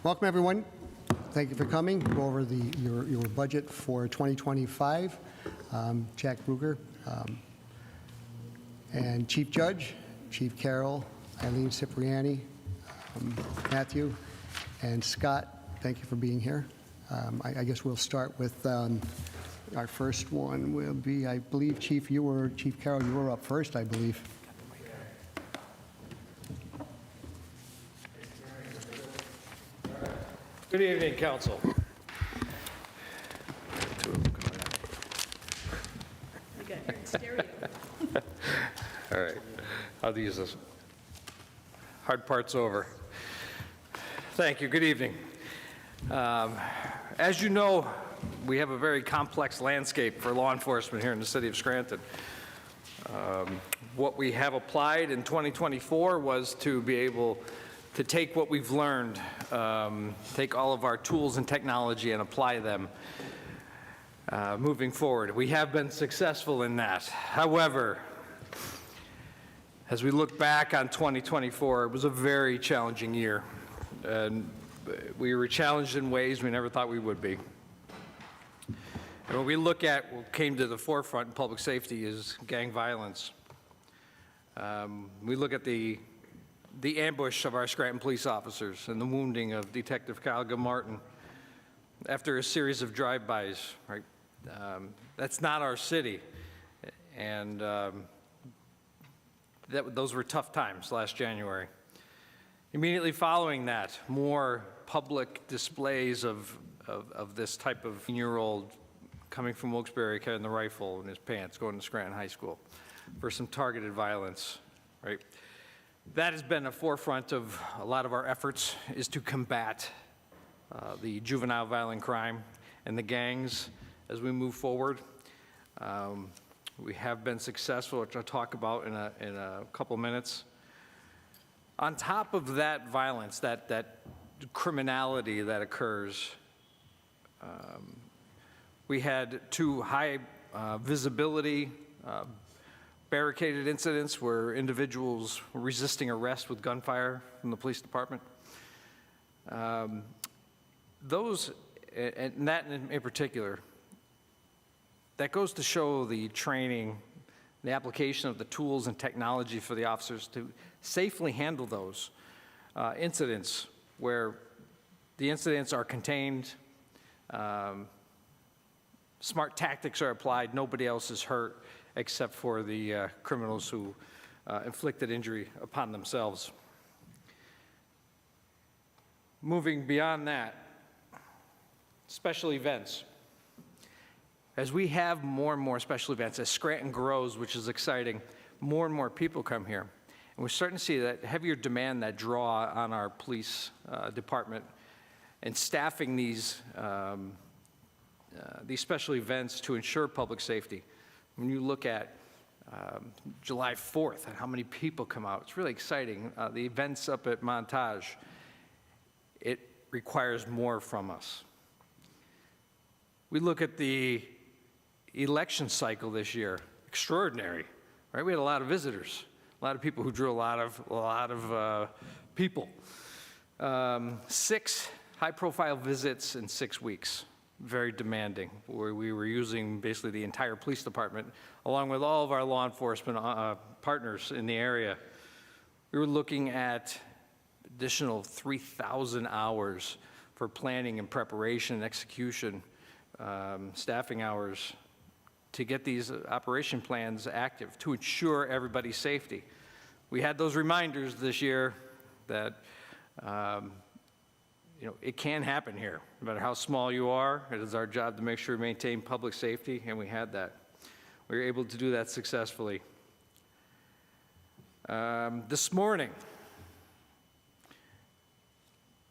Welcome, everyone. Thank you for coming. We'll go over your budget for 2025. Jack Ruger, and Chief Judge, Chief Carroll, Eileen, Cipriani, Matthew, and Scott, thank you for being here. I guess we'll start with our first one will be, I believe, Chief Carroll, you were up first, I believe. Good evening, Council. You got here in stereo. All right, I'll use this. Hard part's over. Thank you. Good evening. As you know, we have a very complex landscape for law enforcement here in the city of Scranton. What we have applied in 2024 was to be able to take what we've learned, take all of our tools and technology and apply them moving forward. We have been successful in that. However, as we look back on 2024, it was a very challenging year. And we were challenged in ways we never thought we would be. And when we look at what came to the forefront in public safety is gang violence. We look at the ambush of our Scranton police officers and the wounding of Detective Kyle Martin after a series of drive-bys, right? That's not our city. And those were tough times last January. Immediately following that, more public displays of this type of 10-year-old coming from Wilkes-Barre carrying the rifle in his pants, going to Scranton High School for some targeted violence, right? That has been a forefront of a lot of our efforts, is to combat the juvenile violent crime and the gangs as we move forward. We have been successful, which I'll talk about in a couple minutes. On top of that violence, that criminality that occurs, we had two high visibility barricaded incidents where individuals were resisting arrest with gunfire from the police department. Those, and that in particular, that goes to show the training, the application of the tools and technology for the officers to safely handle those incidents where the incidents are contained, smart tactics are applied, nobody else is hurt except for the criminals who inflicted injury upon themselves. Moving beyond that, special events. As we have more and more special events, as Scranton grows, which is exciting, more and more people come here. And we're starting to see that heavier demand, that draw on our police department and staffing these special events to ensure public safety. When you look at July 4th and how many people come out, it's really exciting. The events up at Montage, it requires more from us. We look at the election cycle this year, extraordinary, right? We had a lot of visitors, a lot of people who drew a lot of people. 6 high-profile visits in 6 weeks. Very demanding, where we were using basically the entire police department, along with all of our law enforcement partners in the area. We were looking at additional 3,000 hours for planning and preparation and execution, staffing hours, to get these operation plans active, to ensure everybody's safety. We had those reminders this year that it can happen here. No matter how small you are, it is our job to make sure we maintain public safety, and we had that. We were able to do that successfully. This morning,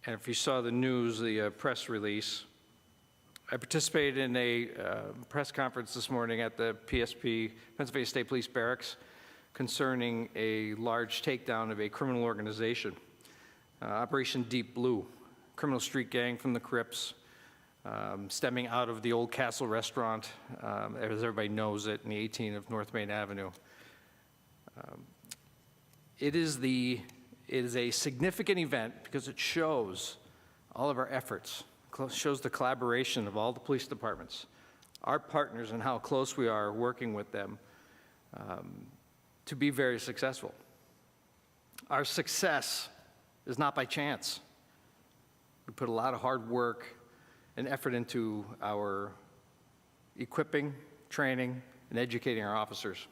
and if you saw the news, the press release, I participated in a press conference this morning at the PSP, Pennsylvania State Police Barracks, concerning a large takedown of a criminal organization, Operation Deep Blue. Criminal street gang from the Crips, stemming out of the old Castle restaurant, as everybody knows it, in the 18 of North Main Avenue. It is a significant event because it shows all of our efforts, shows the collaboration of all the police departments, our partners, and how close we are working with them to be very successful. Our success is not by chance. We put a lot of hard work and effort into our equipping, training, and educating our officers.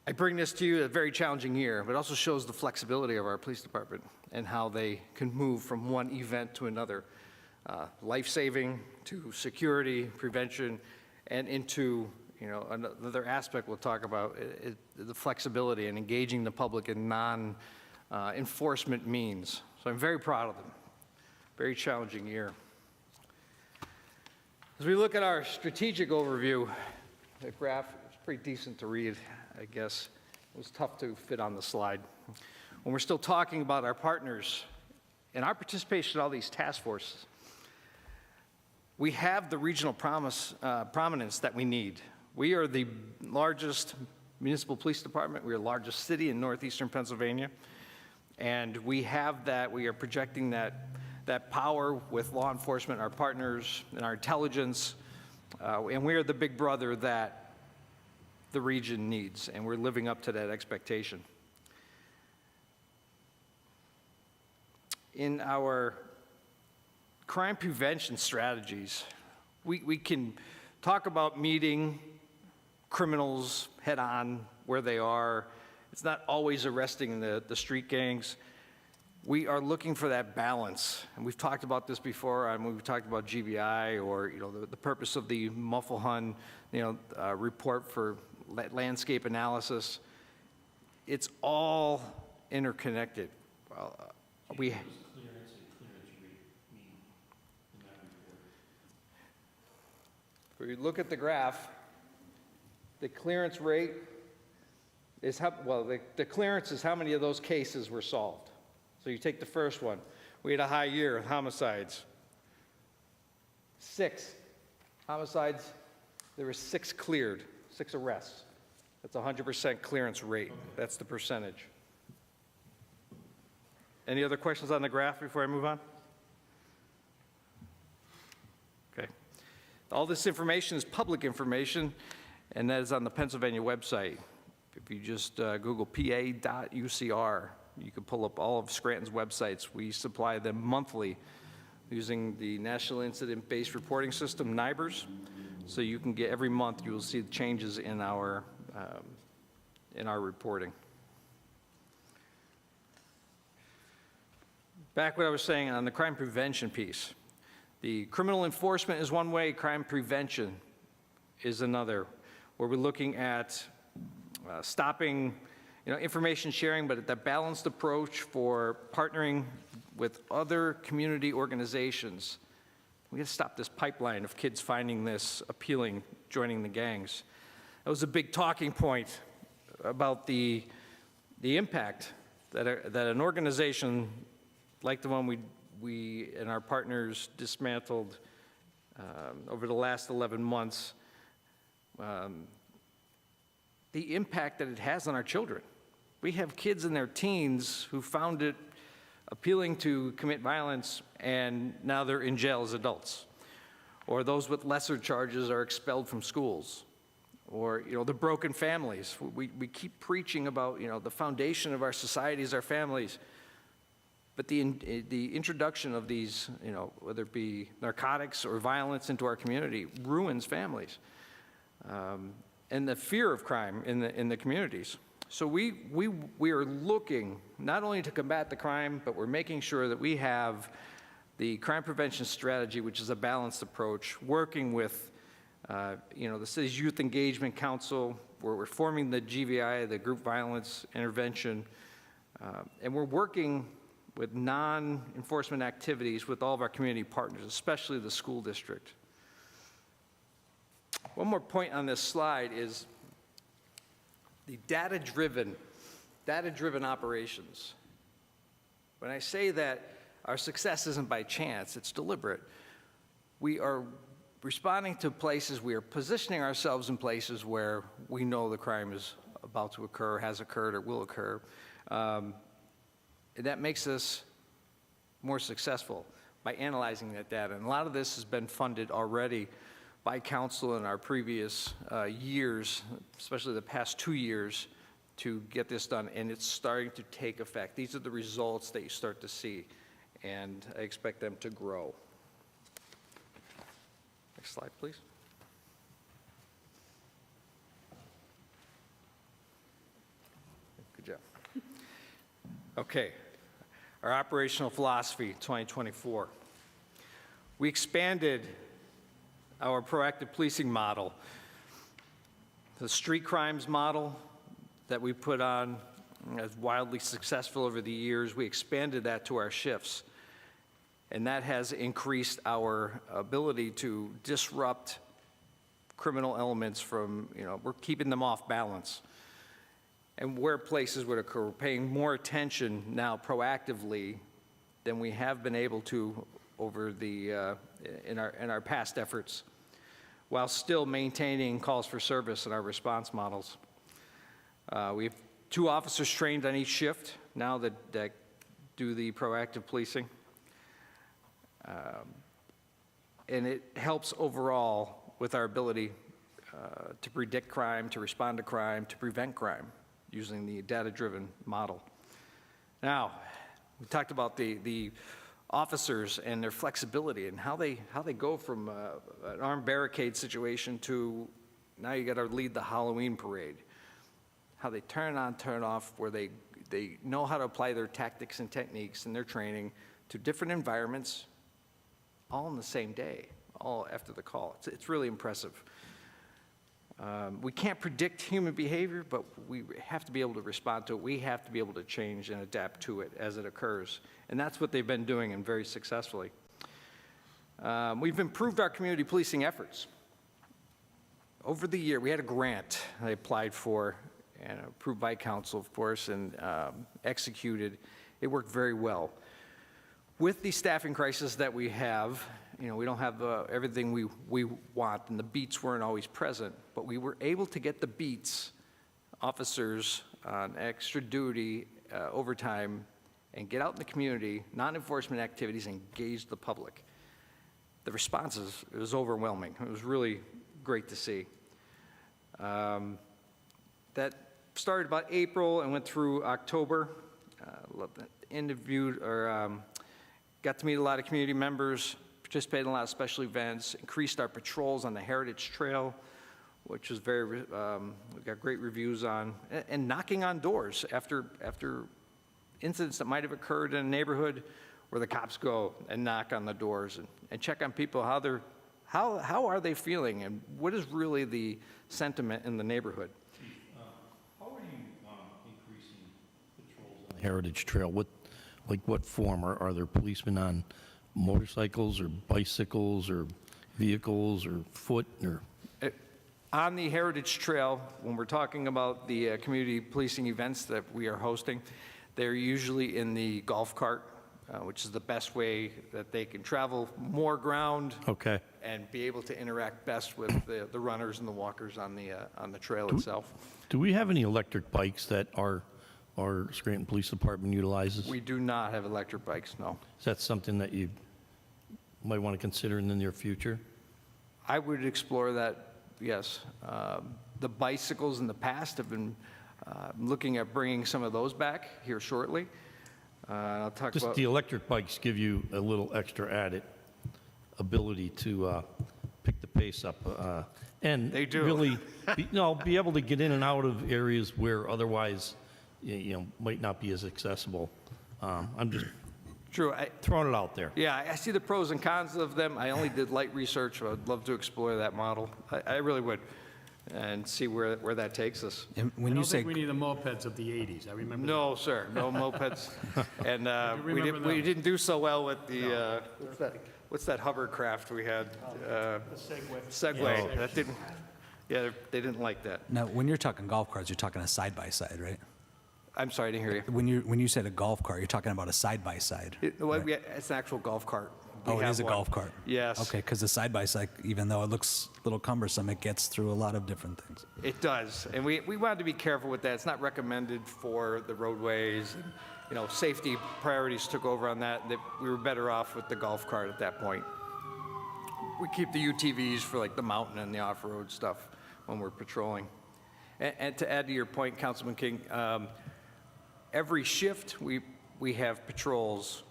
I bring this to you a very challenging year, but it also shows the flexibility of our police department and how they can move from one event to another, life-saving to security, prevention, and into another aspect we'll talk about, the flexibility and engaging the public in non-enforcement means. So I'm very proud of them. Very challenging year. As we look at our strategic overview, the graph is pretty decent to read, I guess. It was tough to fit on the slide. When we're still talking about our partners and our participation in all these task forces, we have the regional prominence that we need. We are the largest municipal police department. We are the largest city in northeastern Pennsylvania. And we have that, we are projecting that power with law enforcement, our partners, and our intelligence. And we are the big brother that the region needs, and we're living up to that expectation. In our crime prevention strategies, we can talk about meeting criminals head-on where they are. It's not always arresting the street gangs. We are looking for that balance, and we've talked about this before. We've talked about GBI, or the purpose of the Mufflehun report for landscape analysis. It's all interconnected. If we look at the graph, the clearance rate is the clearance is how many of those cases were solved. So you take the first one. We had a high year of homicides. 6 homicides, there were 6 cleared, 6 arrests. That's 100% clearance rate. That's the percentage. Any other questions on the graph before I move on? Okay. All this information is public information, and that is on the Pennsylvania website. If you just Google pa.ucr, you can pull up all of Scranton's websites. We supply them monthly using the National Incident-Based Reporting System, NIBRS. So you can get, every month you will see the changes in our reporting. Back what I was saying on the crime prevention piece. The criminal enforcement is one way, crime prevention is another, where we're looking at stopping information sharing, but that balanced approach for partnering with other community organizations. We got to stop this pipeline of kids finding this appealing, joining the gangs. That was a big talking point about the impact that an organization like the one we and our partners dismantled over the last 11 months, the impact that it has on our children. We have kids in their teens who found it appealing to commit violence, and now they're in jail as adults. Or those with lesser charges are expelled from schools. Or, the broken families. We keep preaching about, the foundation of our society is our families. But the introduction of these, whether it be narcotics or violence into our community, ruins families. And the fear of crime in the communities. So we are looking not only to combat the crime, but we're making sure that we have the crime prevention strategy, which is a balanced approach, working with the city's Youth Engagement Council, where we're forming the GVI, the Group Violence Intervention, and we're working with non-enforcement activities with all of our community partners, especially the school district. One more point on this slide is the data-driven operations. When I say that our success isn't by chance, it's deliberate. We are responding to places, we are positioning ourselves in places where we know the crime is about to occur, has occurred, or will occur. And that makes us more successful by analyzing that data. And a lot of this has been funded already by council in our previous years, especially the past 2 years, to get this done, and it's starting to take effect. These are the results that you start to see, and I expect them to grow. Next slide, please. Good job. Okay, our operational philosophy, 2024. We expanded our proactive policing model. The street crimes model that we put on as wildly successful over the years, we expanded that to our shifts. And that has increased our ability to disrupt criminal elements from, we're keeping them off balance. And where places would occur, we're paying more attention now proactively than we have been able to over the, in our past efforts, while still maintaining calls for service in our response models. We have 2 officers trained on each shift now that do the proactive policing. And it helps overall with our ability to predict crime, to respond to crime, to prevent crime using the data-driven model. Now, we talked about the officers and their flexibility and how they go from an armed barricade situation to now you got to lead the Halloween parade. How they turn on, turn off, where they know how to apply their tactics and techniques and their training to different environments, all in the same day, all after the call. It's really impressive. We can't predict human behavior, but we have to be able to respond to it. We have to be able to change and adapt to it as it occurs. And that's what they've been doing, and very successfully. We've improved our community policing efforts. Over the year, we had a grant I applied for, and approved by council, of course, and executed. It worked very well. With the staffing crisis that we have, we don't have everything we want, and the beats weren't always present, but we were able to get the beats officers on extra duty, overtime, and get out in the community, non-enforcement activities, and engage the public. The responses, it was overwhelming. It was really great to see. That started about April and went through October. Interviewed or got to meet a lot of community members, participated in a lot of special events, increased our patrols on the Heritage Trail, which was we got great reviews on, and knocking on doors after incidents that might have occurred in a neighborhood where the cops go and knock on the doors and check on people, how are they feeling, and what is really the sentiment in the neighborhood. How are you increasing patrols on the Heritage Trail? What form? Are there policemen on motorcycles or bicycles or vehicles or foot or? On the Heritage Trail, when we're talking about the community policing events that we are hosting, they're usually in the golf cart, which is the best way that they can travel more ground. Okay. And be able to interact best with the runners and the walkers on the trail itself. Do we have any electric bikes that our Scranton Police Department utilizes? We do not have electric bikes, no. Is that something that you might want to consider in the near future? I would explore that, yes. The bicycles in the past have been looking at bringing some of those back here shortly. I'll talk Just about the electric bikes give you a little extra added ability to pick the pace up. And They do. really be able to get in and out of areas where otherwise might not be as accessible. I'm just True. throwing it out there. Yeah, I see the pros and cons of them. I only did light research. So I'd love to explore that model. I really would, and see where that takes us. And I when you don't say think we need the mopeds of the 80s. I remember. No, sir, no mopeds. And remember we them. didn't do so well with the, what's that hovercraft we had? Segway. That didn't, yeah, they didn't like that. now, when you're talking golf carts, you're talking a side-by-side, right? I'm sorry, I didn't hear you. When you said a golf cart, you're talking about a side-by-side. It's an actual golf cart, We Oh, it have is a one. golf cart? Yes. Okay, because the side-by-side, even though it looks a little cumbersome, it gets through a lot of different things. It does, and we wanted to be careful with that. It's not recommended for the roadways, and, you know, safety priorities took over on that. That we were better off with the golf cart at that point. We keep the UTVs for like the mountain and the off-road stuff when we're patrolling. And to add to your point, Councilman King, every shift we have patrols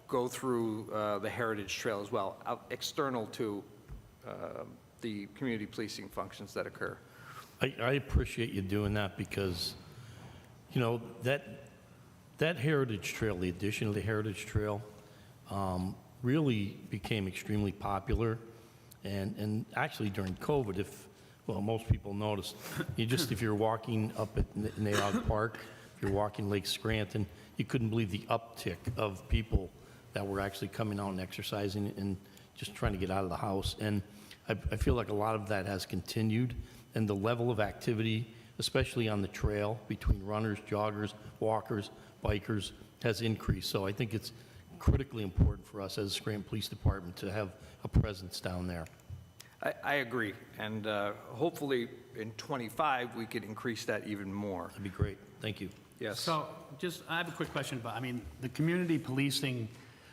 go through the Heritage Trail as well, external to the community policing functions that occur. I appreciate you doing that because, you know, that Heritage Trail, the addition of the Heritage Trail, really became extremely popular. And actually during COVID, most people noticed, if you're walking up at Naog Park, if you're walking Lake Scranton, you couldn't believe the uptick of people that were actually coming out and exercising and just trying to get out of the house. And I feel like a lot of that has continued, and the level of activity, especially on the trail between runners, joggers, walkers, bikers, has increased. So I think it's critically important for us as a Scranton Police Department to have a presence down there. I agree, and hopefully in '25, we could increase that even more. That'd be great. Thank you. Yes. So I have a quick question, but I mean, the community policing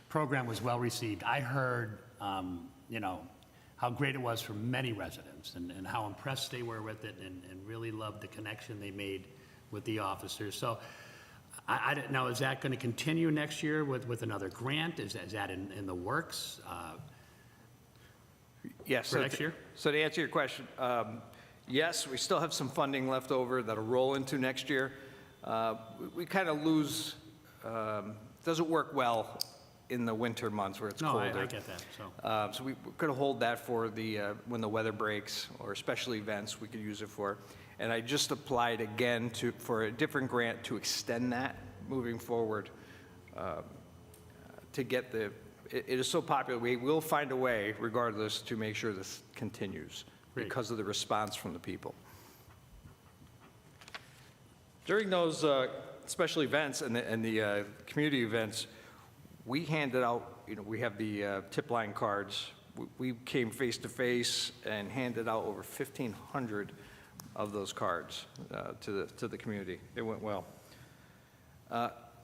program was well-received. I heard, you know, how great it was for many residents and how impressed they were with it and really loved the connection they made with the officers. So I didn't know, is that going to continue next year with another grant? Is that in the works? Yes. For next year? So to answer your question, yes, we still have some funding left over that'll roll into next year. We kind of lose, doesn't work well in the winter months where it's No, colder. I get that, so. So we could hold that for when the weather breaks or special events, we could use it for. And I just applied again for a different grant to extend that moving forward to get it is so popular. We will find a way, regardless, to make sure this continues Great. because of the response from the people. During those special events and the community events, we handed out, you know, we have the tip line cards. We came face to face and handed out over 1,500 of those cards to the community. It went well.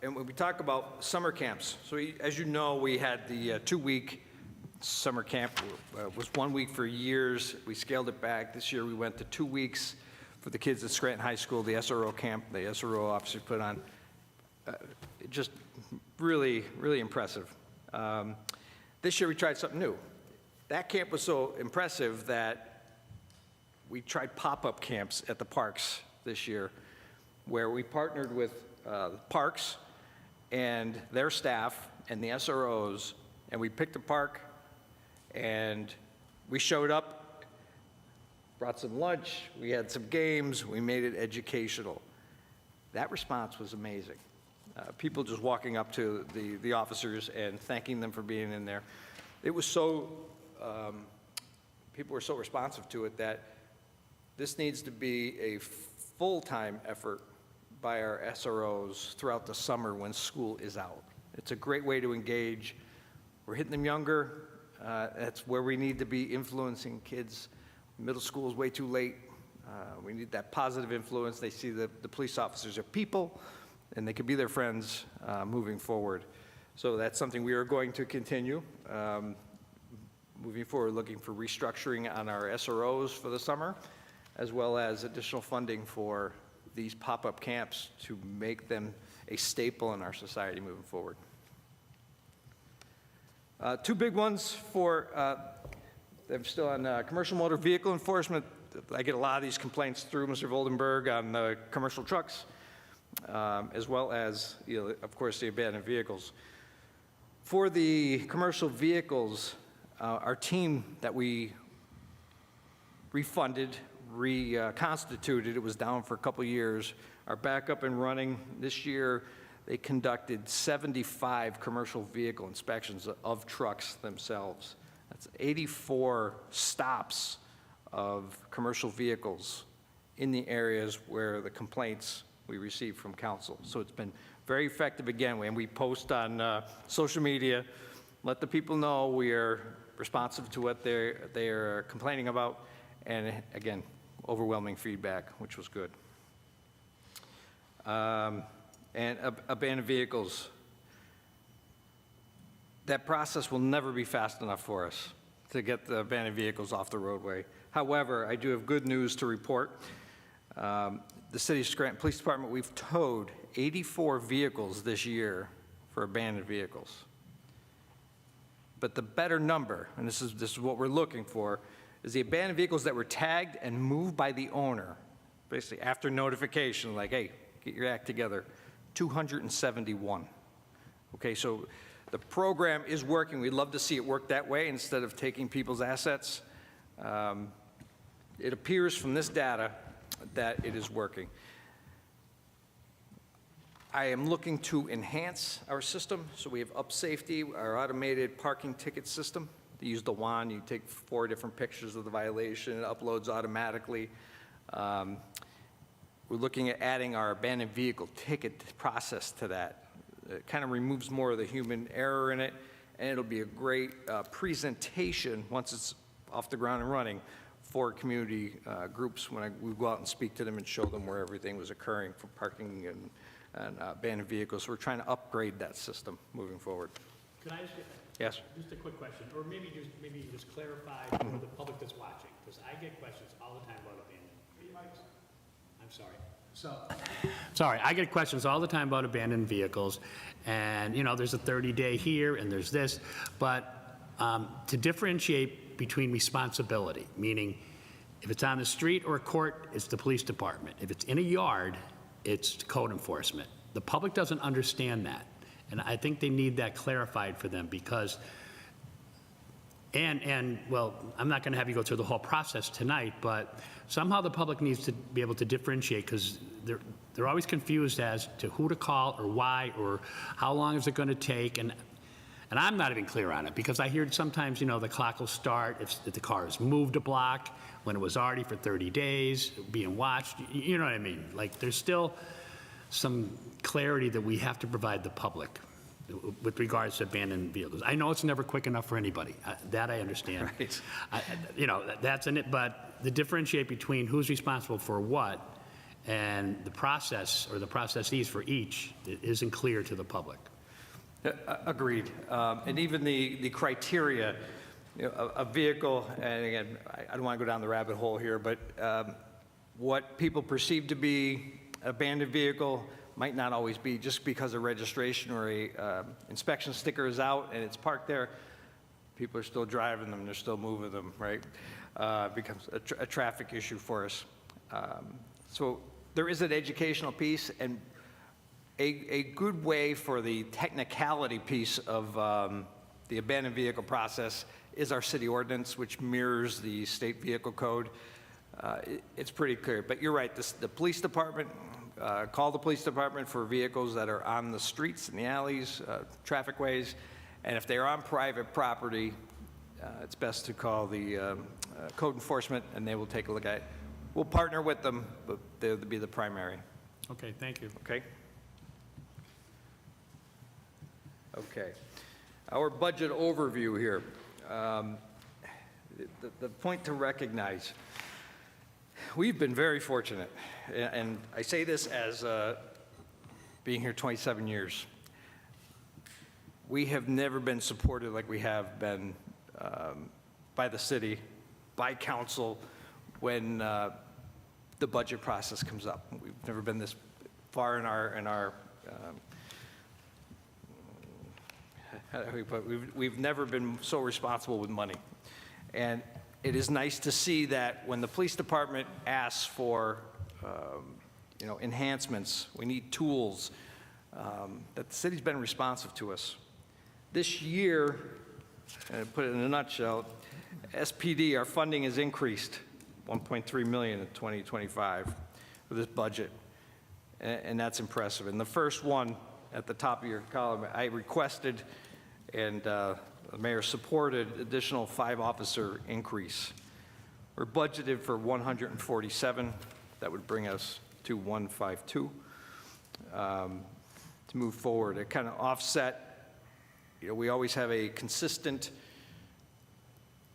And when we talk about summer camps, so as you know, we had the 2-week summer camp. Was 1 week for years. We scaled it back. This year we went to 2 weeks for the kids at Scranton High School, the SRO camp the SRO officers put on. Just really, really impressive. This year we tried something new. That camp was so impressive that we tried pop-up camps at the parks this year, where we partnered with parks and their staff and the SROs, and we picked a park, and we showed up, brought some lunch, we had some games, we made it educational. That response was amazing. People just walking up to the officers and thanking them for being in there. It was so, people were so responsive to it that this needs to be a full-time effort by our SROs throughout the summer when school is out. It's a great way to engage. We're hitting them younger. That's where we need to be influencing kids. Middle school is way too late. We need that positive influence. They see the police officers are people, and they can be their friends moving forward. So that's something we are going to continue. Moving forward, looking for restructuring on our SROs for the summer, as well as additional funding for these pop-up camps to make them a staple in our society moving forward. Two big ones for, I'm still on commercial motor vehicle enforcement. I get a lot of these complaints through Mr. Voldenberg on the commercial trucks, as well as, you know, of course, the abandoned vehicles. For the commercial vehicles, our team that we refunded, reconstituted, it was down for a couple years, are back up and running. This year, they conducted 75 commercial vehicle inspections of trucks themselves. That's 84 stops of commercial vehicles in the areas where the complaints we received from council. So it's been very effective again, and we post on social media let the people know we are responsive to what they're complaining about, and again, overwhelming feedback, which was good. And abandoned vehicles. That process will never be fast enough for us to get the abandoned vehicles off the roadway. However, I do have good news to report. The City of Scranton Police Department, we've towed 84 vehicles this year for abandoned vehicles. But the better number, and this is what we're looking for, is the abandoned vehicles that were tagged and moved by the owner, basically after notification, like, hey, get your act together, 271. Okay, so the program is working. We'd love to see it work that way instead of taking people's assets. It appears from this data that it is working. I am looking to enhance our system, so we have Up Safety, our automated parking ticket system. You use the wand, you take 4 different pictures of the violation, it uploads automatically. We're looking at adding our abandoned vehicle ticket process to that. It kind of removes more of the human error in it, and it'll be a great presentation once it's off the ground and running for community groups when we go out and speak to them and show them where everything was occurring for parking and abandoned vehicles. So we're trying to upgrade that system moving forward. Can I ask you? Yes. Just a quick question, or maybe you just clarify for the public that's watching, because I get questions all the time about abandoned. I'm sorry. Sorry, I get questions all the time about abandoned vehicles, and, you know, there's a 30-day here, and there's this, but to differentiate between responsibility, meaning if it's on the street or a court, it's the police department. If it's in a yard, it's code enforcement. The public doesn't understand that, and I think they need that clarified for them, because, well, I'm not going to have you go through the whole process tonight, but somehow the public needs to be able to differentiate, because they're always confused as to who to call or why or how long is it going to take, and I'm not even clear on it, because I hear sometimes, you know, the clock will start if the car is moved a block when it was already for 30 days being watched. You know what I mean? Like, there's still some clarity that we have to provide the public with regards to abandoned vehicles. I know it's never quick enough for anybody. That I understand. Right. You know, that's in it, but the differentiate between who's responsible for what and the process or the processes for each isn't clear to the public. Agreed. And even the criteria, you know, a vehicle, and again, I don't want to go down the rabbit hole here, but what people perceive to be an abandoned vehicle might not always be. Just because a registration or a inspection sticker is out and it's parked there, people are still driving them, they're still moving them, right? It becomes a traffic issue for us. So there is an educational piece, and a good way for the technicality piece of the abandoned vehicle process is our city ordinance, which mirrors the state vehicle code. It's pretty clear, but you're right, the police department, call the police department for vehicles that are on the streets and the alleys, traffic ways, and if they're on private property, it's best to call the code enforcement, and they will take a look at it. We'll partner with them, but they'll be the primary. Okay, thank you. Okay? Okay. Our budget overview here. The point to recognize, we've been very fortunate, and I say this as being here 27 years. We have never been supported like we have been by the city, by council, when the budget process comes up. We've never been this far in our we've never been so responsible with money. And it is nice to see that when the police department asks for, you know, enhancements, we need tools, that the city's been responsive to us. This year, and to put it in a nutshell, SPD, our funding has increased $1.3 million in 2025 for this budget, and that's impressive. And the first one at the top of your column, I requested, and the mayor supported, additional 5-officer increase. We're budgeted for 147. That would bring us to 152 to move forward. It kind of offset we always have a consistent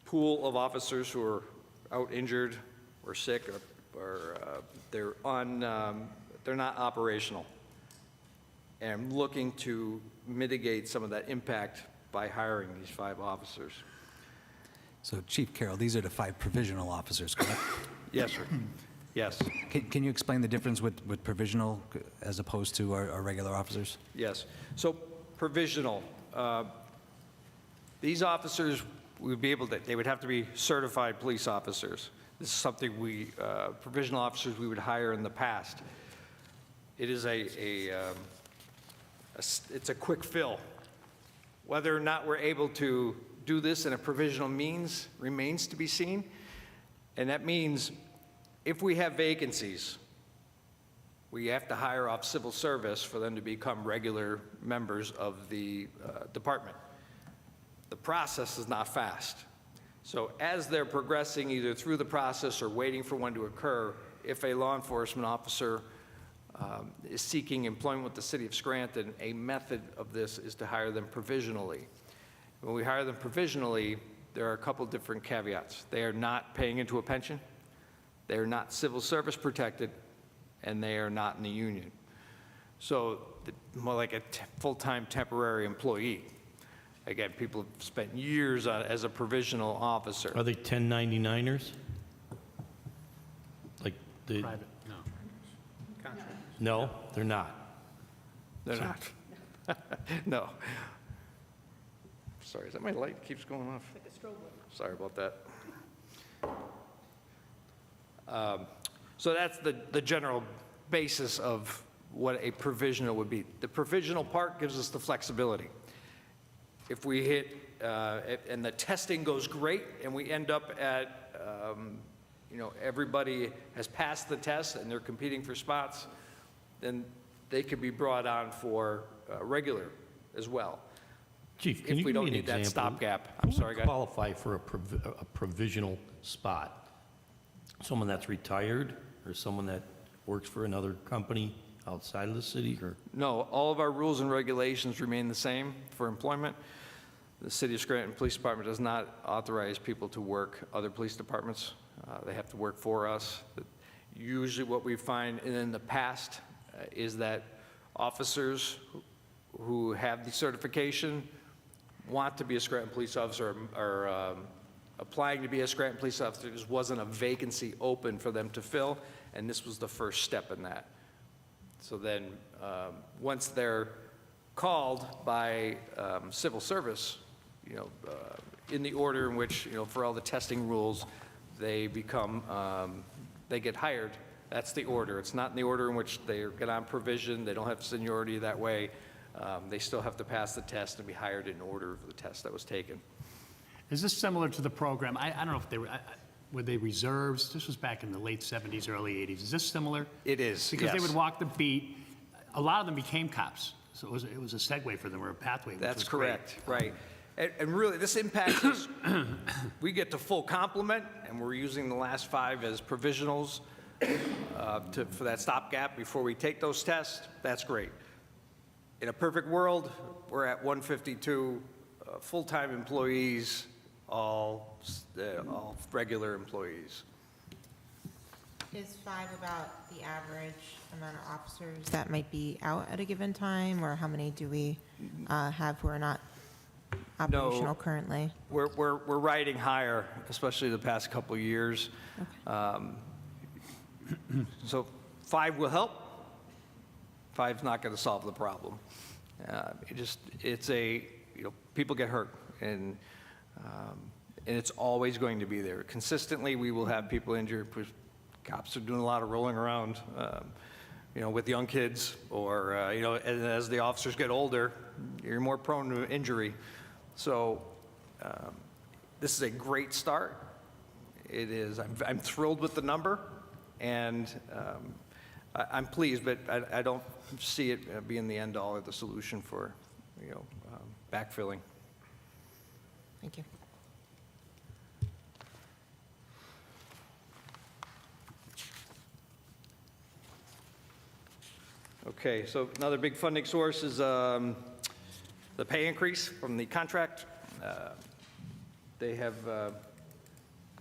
pool of officers who are out injured or sick or they're not operational. And I'm looking to mitigate some of that impact by hiring these 5 officers. So Chief Carroll, these are the 5 provisional officers, correct? Yes, sir. Yes, Can you explain the difference with provisional as opposed to our regular officers? yes. So provisional, these officers would be able to, they would have to be certified police officers. This is something provisional officers we would hire in the past. It is it's a quick fill. Whether or not we're able to do this in a provisional means remains to be seen. And that means if we have vacancies, we have to hire off civil service for them to become regular members of the department. The process is not fast. So as they're progressing either through the process or waiting for one to occur, if a law enforcement officer is seeking employment with the city of Scranton, a method of this is to hire them provisionally. When we hire them provisionally, there are a couple different caveats. They are not paying into a pension, they are not civil service protected, and they are not in the union. So more like a full-time temporary employee. Again, people have spent years as a provisional officer. Are they 1099ers? Like, Private, no. no, they're not. They're not. No. Sorry, is that my light keeps going off? Like a strobe light. Sorry about that. So that's the general basis of what a provisional would be. The provisional part gives us the flexibility. If we hit, and the testing goes great, and we end up at, everybody has passed the test and they're competing for spots, then they could be brought on for regular as well. Chief, can If you we give don't me an need that example? stopgap. Who I'm sorry, would guys. qualify for a provisional spot? Someone that's retired or someone that works for another company outside of the city, or? No, all of our rules and regulations remain the same for employment. The City of Scranton Police Department does not authorize people to work other police departments. They have to work for us. Usually what we find in the past is that officers who have the certification want to be a Scranton police officer or applying to be a Scranton police officer. There just wasn't a vacancy open for them to fill, and this was the first step in that. So then, once they're called by civil service, in the order in which, for all the testing rules, they become, they get hired. That's the order. It's not in the order in which they get on provision. They don't have seniority that way. They still have to pass the test and be hired in order of the test that was taken. Is this similar to the program? I don't know if they were they reserves? This was back in the late 70s, early 80s. Is this similar? It is, Because they yes. would walk the beat. A lot of them became cops, so it was a segue for them, or a pathway. Which That's was great. correct, right. And really, this impacts us. We get the full complement, and we're using the last 5 as provisionals for that stopgap before we take those tests. That's great. In a perfect world, we're at 152 full-time employees, all regular employees. Is 5 about the average amount of officers that might be out at a given time, or how many do we have who are not operational currently? We're riding higher, especially the past couple of years. So 5 will help. 5's not going to solve the problem. People get hurt, and it's always going to be there. Consistently, we will have people injured. Cops are doing a lot of rolling around, with young kids, or, and as the officers get older, you're more prone to injury. So this is a great start. It is. I'm thrilled with the number, and I'm pleased, but I don't see it being the end-all or the solution for, backfilling. Thank you. Okay, so another big funding source is the pay increase from the contract. They have,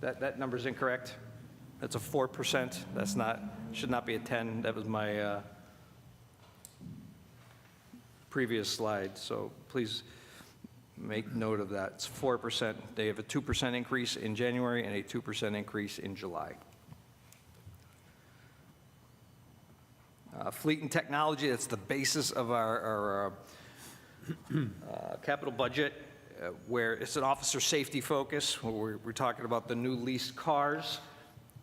that number's incorrect. That's a 4%. That's not, should not be a 10. That was my previous slide, so please make note of that. It's 4%. They have a 2% increase in January and a 2% increase in July. Fleet and technology, that's the basis of our capital budget, where it's an officer safety focus, where we're talking about the new leased cars,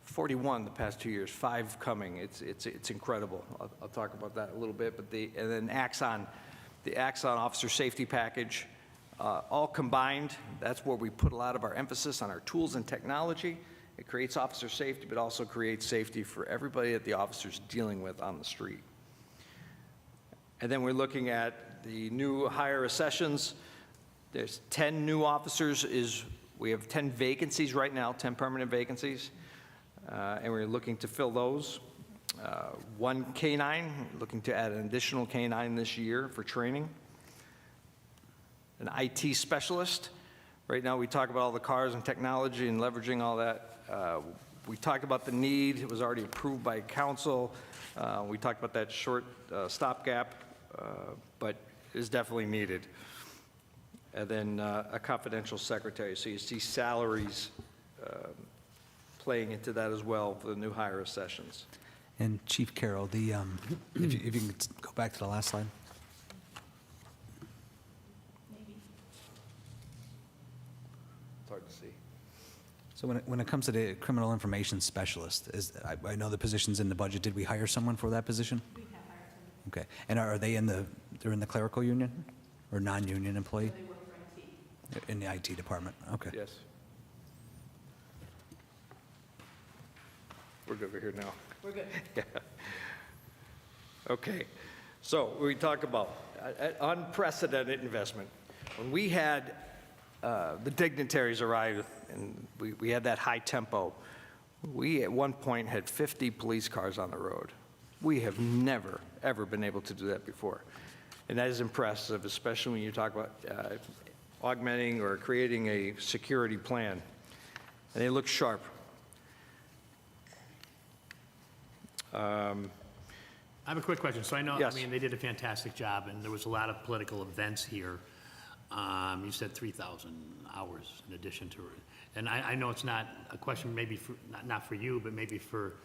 41 the past 2 years, 5 coming. It's incredible. I'll talk about that a little bit, but and then Axon, the Axon officer safety package, all combined, that's where we put a lot of our emphasis on our tools and technology. It creates officer safety, but also creates safety for everybody that the officer's dealing with on the street. And then we're looking at the new hire accessions. There's 10 new officers. We have 10 vacancies right now, 10 permanent vacancies, and we're looking to fill those. 1 K-9, looking to add an additional K-9 this year for training. An IT specialist. Right now we talk about all the cars and technology and leveraging all that. We talked about the need. It was already approved by council. We talked about that short stopgap, but it is definitely needed. And then a confidential secretary. So you see salaries playing into that as well for the new hire sessions. And Chief Carroll, the if you can go back to the last slide. It's hard to see. So when it comes to the criminal information specialist, I know the position's in the budget. Did we hire someone for that position? We have hired someone. Okay. And are they they're in the clerical union or non-union employee? They work for IT. In the IT department? Okay. Yes. We're good over here now. We're good. Okay, so we talk about unprecedented investment. When we had the dignitaries arrive and we had that high tempo, we at one point had 50 police cars on the road. We have never, ever been able to do that before. And that is impressive, especially when you talk about augmenting or creating a security plan. And they look sharp. I have a quick question. So I know, Yes. I mean, they did a fantastic job, and there was a lot of political events here. You said 3,000 hours in addition to, and I know it's not a question maybe for, not for you, but maybe for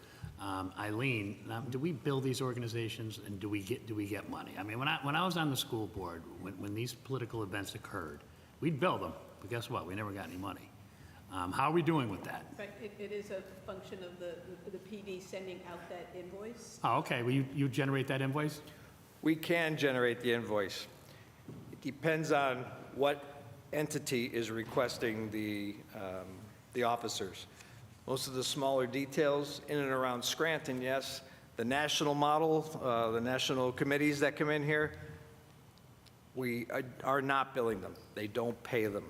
Eileen. Now, do we build these organizations, and do we get money? I mean, when I was on the school board, when these political events occurred, we'd build them, but guess what? We never got any money. How are we doing with that? Right, it is a function of the PD sending out that invoice. Oh, okay. Well, you generate that invoice? We can generate the invoice. It depends on what entity is requesting the officers. Most of the smaller details in and around Scranton, yes. The national model, the national committees that come in here, we are not billing them. They don't pay them.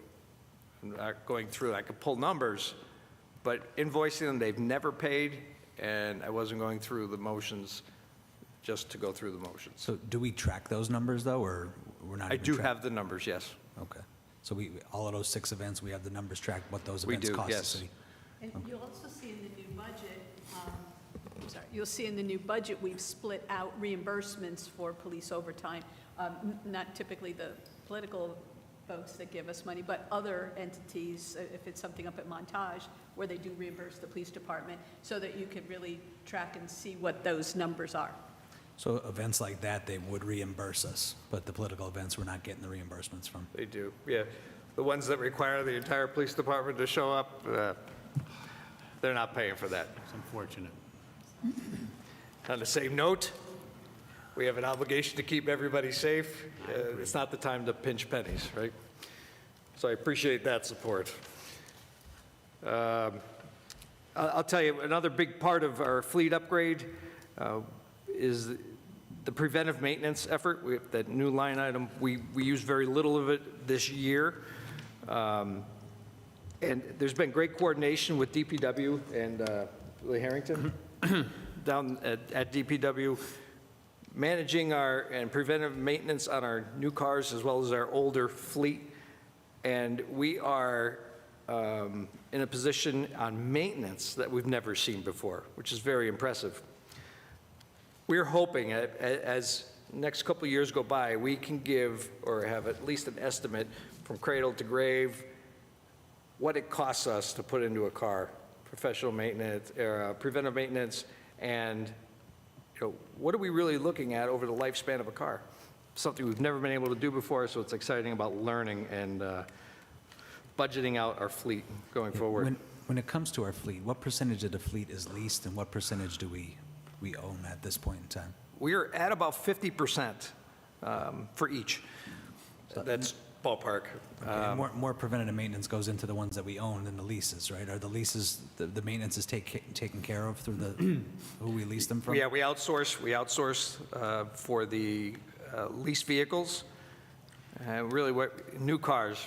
I'm not going through, I could pull numbers, but invoicing them, they've never paid, and I wasn't going through the motions just to go through the motions. So do we track those numbers, though, or we're not? I even do track- have the numbers, yes. Okay. So all of those 6 events, we have the numbers tracked, what those We events do, cost the yes. city? And you'll also see in the new budget, you'll see in the new budget, we've split out reimbursements for police overtime. Not typically the political folks that give us money, but other entities, if it's something up at Montage, where they do reimburse the police department, so that you can really track and see what those numbers are. So events like that, they would reimburse us, but the political events, we're not getting the reimbursements from. They do, yeah. The ones that require the entire police department to show up, they're not paying for that. It's unfortunate. On the same note, we have an obligation to keep everybody safe. It's not the time to pinch pennies, right? So I appreciate that support. I'll tell you, another big part of our fleet upgrade is the preventive maintenance effort. We have that new line item. We use very little of it this year. And there's been great coordination with DPW and Willie Harrington down at DPW. managing and preventive maintenance on our new cars as well as our older fleet. And we are in a position on maintenance that we've never seen before, which is very impressive. We're hoping as next couple of years go by, we can give or have at least an estimate from cradle to grave what it costs us to put into a car, professional maintenance, preventive maintenance, and what are we really looking at over the lifespan of a car? Something we've never been able to do before, so it's exciting about learning and budgeting out our fleet going forward. When it comes to our fleet, what percentage of the fleet is leased and what percentage do we own at this point in time? We're at about 50% for each. That's ballpark. And more preventative maintenance goes into the ones that we own than the leases, right? Are the leases, the maintenance is taken care of through who we lease them from? Yeah, we outsource for the leased vehicles. Really, what new cars,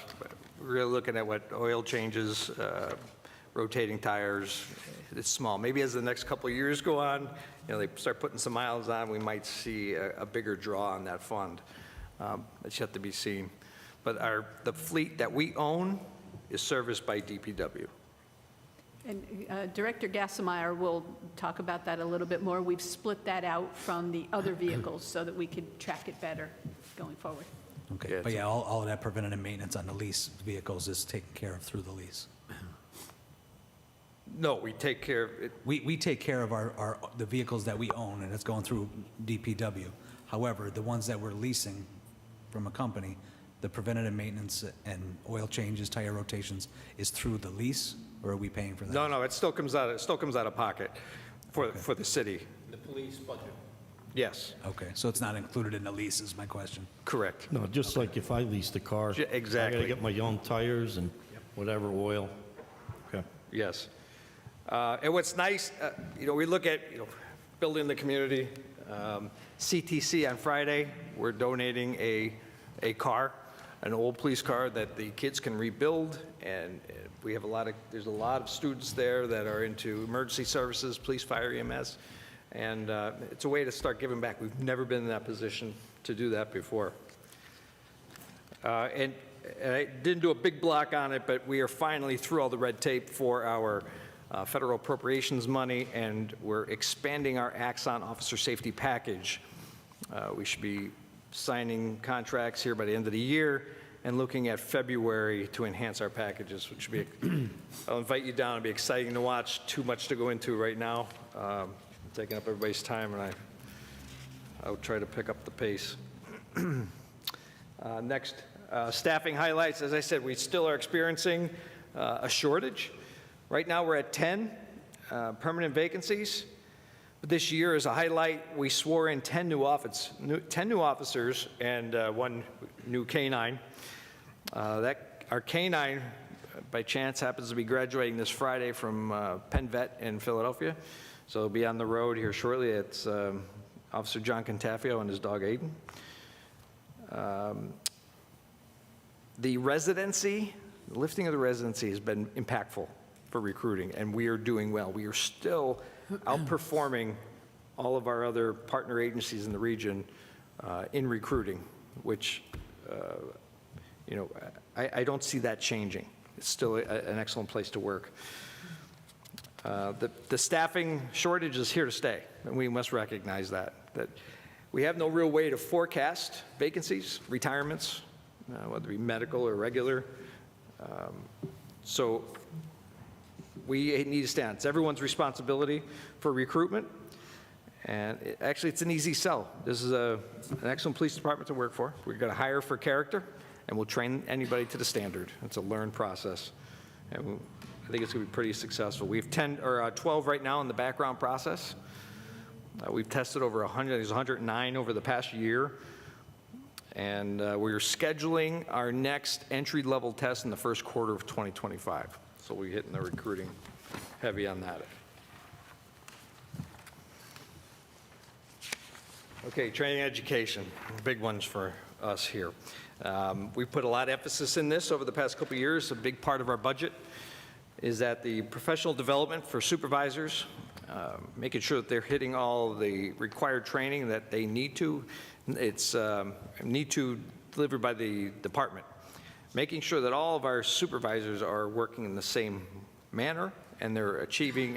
we're really looking at what oil changes, rotating tires. It's small. Maybe as the next couple of years go on, they start putting some miles on, we might see a bigger draw on that fund. It's yet to be seen. But the fleet that we own is serviced by DPW. And Director Gassenmeyer will talk about that a little bit more. We've split that out from the other vehicles so that we could track it better going forward. Okay, Yeah, but yeah, all of that preventative maintenance on the lease vehicles is taken care of through the lease. No, we take care of it. We take care of the vehicles that we own, and it's going through DPW. However, the ones that we're leasing from a company, the preventative maintenance and oil changes, tire rotations is through the lease, or are we paying for that? No, it still comes out of pocket for the city. The police budget. Yes, Okay, so it's not included in the lease is my question. correct. No, just like if I lease the car. Yeah, exactly. I gotta get my own tires and whatever oil. Okay. Yes. And what's nice, we look at, building the community. CTC on Friday, we're donating a car, an old police car that the kids can rebuild. And we have there's a lot of students there that are into emergency services, police, fire, EMS. And it's a way to start giving back. We've never been in that position to do that before. And I didn't do a big block on it, but we are finally through all the red tape for our federal appropriations money, and we're expanding our Axon officer safety package. We should be signing contracts here by the end of the year and looking at February to enhance our packages, which will be, I'll invite you down. It'll be exciting to watch. Too much to go into right now. Taking up everybody's time, and I'll try to pick up the pace. Next, staffing highlights. As I said, we still are experiencing a shortage. Right now, we're at 10 permanent vacancies. But this year, as a highlight, we swore in 10 new officers and one new K-9. Our K-9, by chance, happens to be graduating this Friday from Penn Vet in Philadelphia. So he'll be on the road here shortly. It's Officer John Contafio and his dog Aiden. The lifting of the residency has been impactful for recruiting, and we are doing well. We are still outperforming all of our other partner agencies in the region in recruiting, which, I don't see that changing. It's still an excellent place to work. The staffing shortage is here to stay, and we must recognize that we have no real way to forecast vacancies, retirements, whether it be medical or regular. So we need to stand. It's everyone's responsibility for recruitment, and actually it's an easy sell. This is an excellent police department to work for. We're going to hire for character, and we'll train anybody to the standard. It's a learned process, and I think it's going to be pretty successful. We have 12 right now in the background process. We've tested over 100. There's 109 over the past year. And we're scheduling our next entry-level test in the first quarter of 2025. So we're hitting the recruiting heavy on that. Okay, training and education, big ones for us here. We've put a lot of emphasis in this over the past couple of years. A big part of our budget is that the professional development for supervisors, making sure that they're hitting all the required training that they need to. It's need to delivered by the department. Making sure that all of our supervisors are working in the same manner and they're achieving,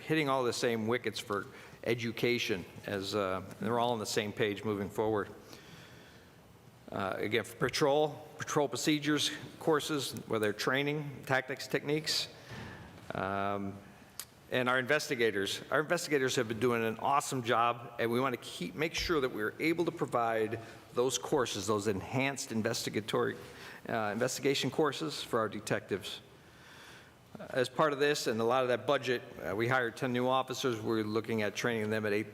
hitting all the same wickets for education as they're all on the same page moving forward. Again, for patrol procedures courses, where they're training, tactics, techniques. And our investigators have been doing an awesome job, and we want to make sure that we're able to provide those courses, those enhanced investigation courses for our detectives. As part of this and a lot of that budget, we hired 10 new officers. We're looking at training them at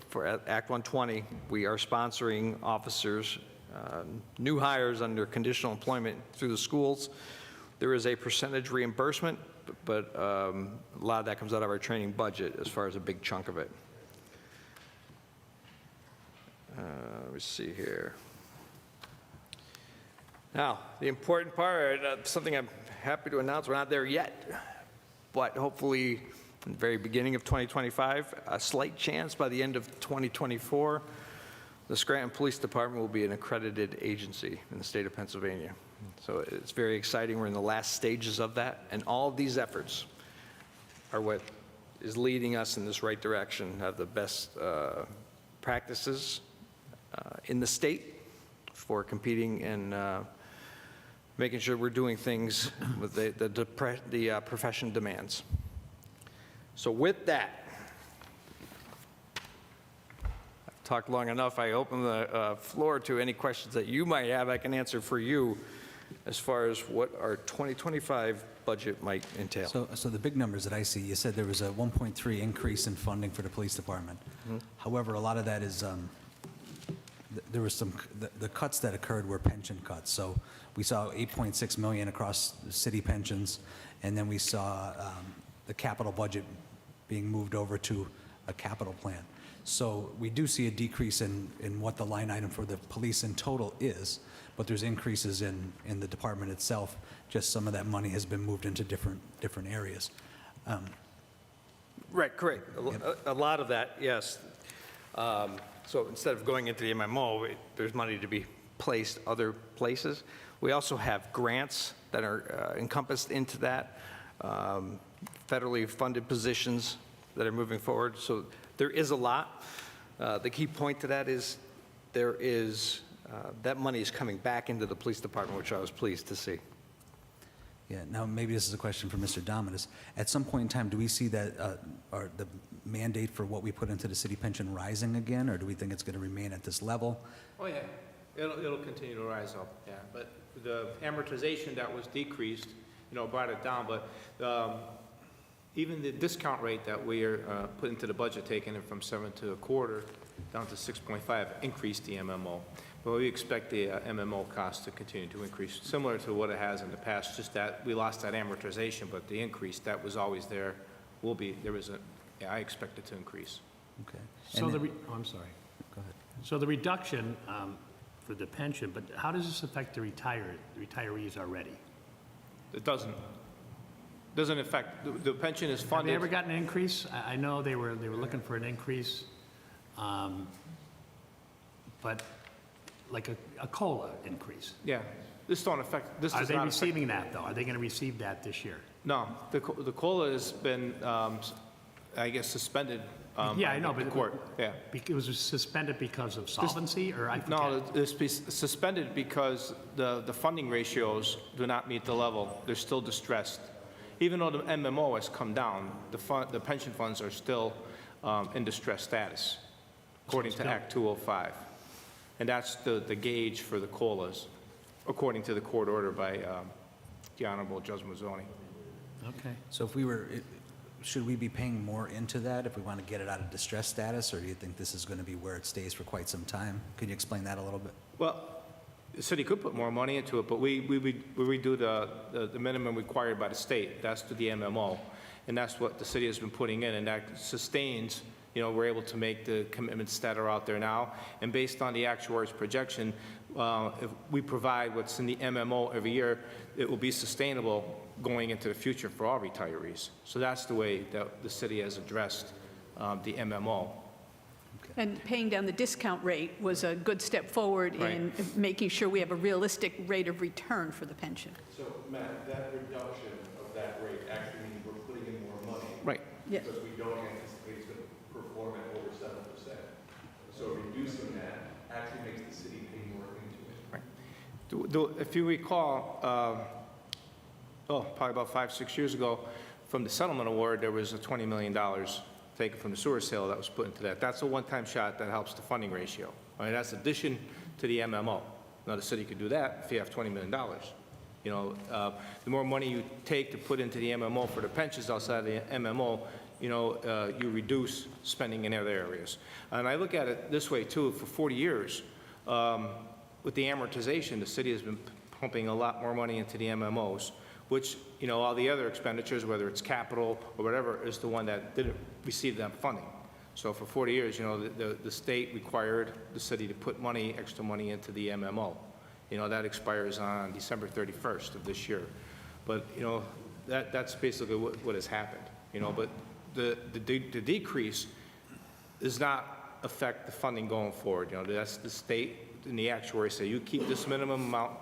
for Act 120. We are sponsoring officers, new hires under conditional employment through the schools. There is a percentage reimbursement, but a lot of that comes out of our training budget as far as a big chunk of it. Let me see here. Now, the important part, something I'm happy to announce, we're not there yet, but hopefully in the very beginning of 2025, a slight chance by the end of 2024, the Scranton Police Department will be an accredited agency in the state of Pennsylvania. So it's very exciting. We're in the last stages of that, and all of these efforts are what is leading us in this right direction, have the best practices in the state for competing and making sure we're doing things with the profession demands. So with that, I've talked long enough. I open the floor to any questions that you might have. I can answer for you as far as what our 2025 budget might entail. So the big numbers that I see, you said there was a 1.3 increase in funding for the police department. However, a lot of that is, there was the cuts that occurred were pension cuts. So we saw 8.6 million across city pensions, and then we saw the capital budget being moved over to a capital plan. So we do see a decrease in what the line item for the police in total is, but there's increases in the department itself. Just some of that money has been moved into different areas. Right, correct. A lot of that, yes. So instead of going into the MMO, there's money to be placed other places. We also have grants that are encompassed into that, federally funded positions that are moving forward. So there is a lot. The key point to that is there is, that money is coming back into the police department, which I was pleased to see. Yeah, now maybe this is a question for Mr. Domines. At some point in time, do we see that, or the mandate for what we put into the city pension rising again, or do we think it's going to remain at this level? Oh, yeah, it'll continue to rise up, yeah. But the amortization that was decreased, brought it down, but even the discount rate that we are put into the budget, taking it from 7 2/4 down to 6.5, increased the MMO. But we expect the MMO cost to continue to increase, similar to what it has in the past, just that we lost that amortization, but the increase that was always there will be, I expect it to increase. Okay. So I'm sorry. Go ahead. So the reduction for the pension, but how does this affect the retirees already? It doesn't affect, the pension is Have funded. they ever gotten an increase? I know they were looking for an increase, but like a COLA increase. Yeah, this don't affect, this Are does they not affect. receiving that, though? Are they going to receive that this year? No, the COLA has been, I guess, suspended. Yeah, I know, by the but court, yeah. It was suspended because of solvency, or I forget? No, it's suspended because the funding ratios do not meet the level. They're still distressed. Even though the MMO has come down, the pension funds are still in distress status, according to Act 205. And that's the gauge for the COLAs, according to the court order by the Honorable Judge Mazzoni. Okay. So should we be paying more into that if we want to get it out of distress status, or do you think this is going to be where it stays for quite some time? Can you explain that a little bit? Well, the city could put more money into it, but we do the minimum required by the state. That's to the MMO, and that's what the city has been putting in, and that sustains. We're able to make the commitments that are out there now, and based on the actuary's projection, if we provide what's in the MMO every year, it will be sustainable going into the future for all retirees. So that's the way that the city has addressed the MMO. And paying down the discount rate was a good step forward in Right. making sure we have a realistic rate of return for the pension. So, Matt, that reduction of that rate actually means we're putting in more money. Right. Yes. Because we don't anticipate it's going to perform at over 7%. So reducing that actually makes the city pay more into it. If you recall, probably about 5-6 years ago, from the settlement award, there was a $20 million taken from the sewer sale that was put into that. That's a one-time shot that helps the funding ratio. I mean, that's addition to the MMO. Now, the city could do that if you have $20 million. You know, the more money you take to put into the MMO for the pensions outside of the MMO, you know, you reduce spending in other areas. And I look at it this way, too. For 40 years, with the amortization, the city has been pumping a lot more money into the MMOs, which, you know, all the other expenditures, whether it's capital or whatever, is the one that didn't receive that funding. So for 40 years, you know, the state required the city to put money, extra money into the MMO. You know, that expires on December 31st of this year. But, you know, that's basically what has happened, you know. But the decrease does not affect the funding going forward. You know, that's the state and the actuaries say, you keep this minimum amount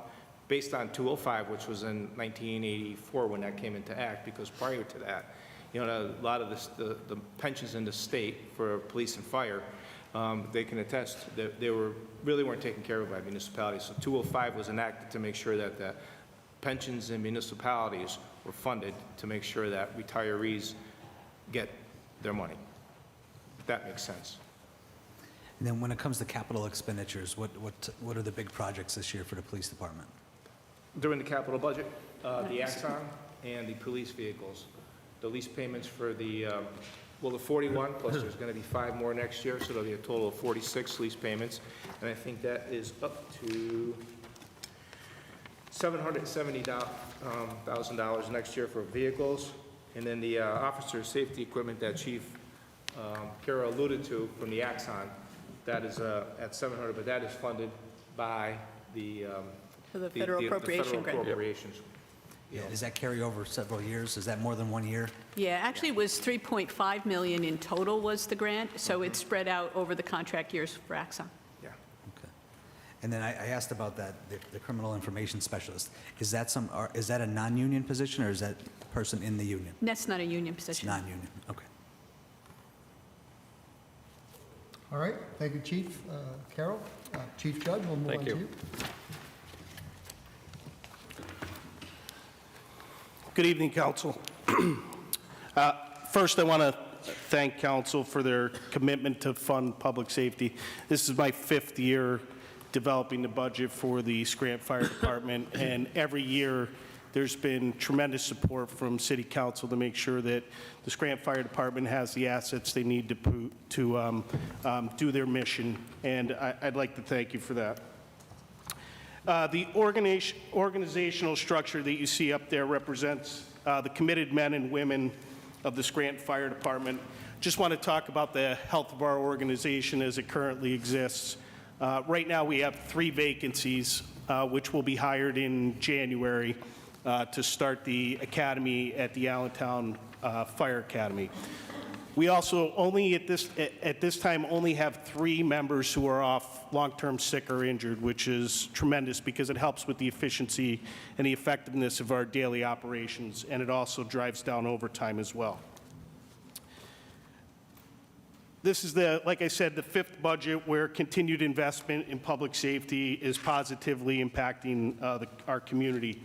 based on 205, which was in 1984 when that came into act, because prior to that, you know, a lot of the pensions in the state for police and fire, they can attest that they really weren't taken care of by municipalities. So 205 was enacted to make sure that the pensions in municipalities were funded to make sure that retirees get their money, if that makes sense. And then when it comes to capital expenditures, what are the big projects this year for the police department? During the capital budget, the Axon and the police vehicles, the lease payments for the 41, plus there's going to be 5 more next year, so there'll be a total of 46 lease payments. And I think that is up to $770,000 next year for vehicles. And then the officer safety equipment that Chief Carroll alluded to from the Axon, that is at 700, but that is funded by the Federal appropriation grant. appropriations. Yeah, does that carry over several years? Is that more than 1 year? Yeah, actually, it was 3.5 million in total was the grant, so it's spread out over the contract years for Axon. Yeah. Okay. And then I asked about that, the criminal information specialist. Is that a non-union position, or is that person in the union? That's not a union It's position. non-union, okay. All right, thank you, Chief Carroll. Chief Judge, we'll move Thank on to you. you. Good evening, Council. First, I want to thank Council for their commitment to fund public safety. This is my 5th year developing the budget for the Scranton Fire Department, and every year there's been tremendous support from City Council to make sure that the Scranton Fire Department has the assets they need to do their mission, and I'd like to thank you for that. The organizational structure that you see up there represents the committed men and women of the Scranton Fire Department. Just want to talk about the health of our organization as it currently exists. Right now we have 3 vacancies, which will be hired in January to start the academy at the Allentown Fire Academy. We also at this time only have 3 members who are off long-term sick or injured, which is tremendous because it helps with the efficiency and the effectiveness of our daily operations, and it also drives down overtime as well. This is like I said, the 5th budget where continued investment in public safety is positively impacting our community.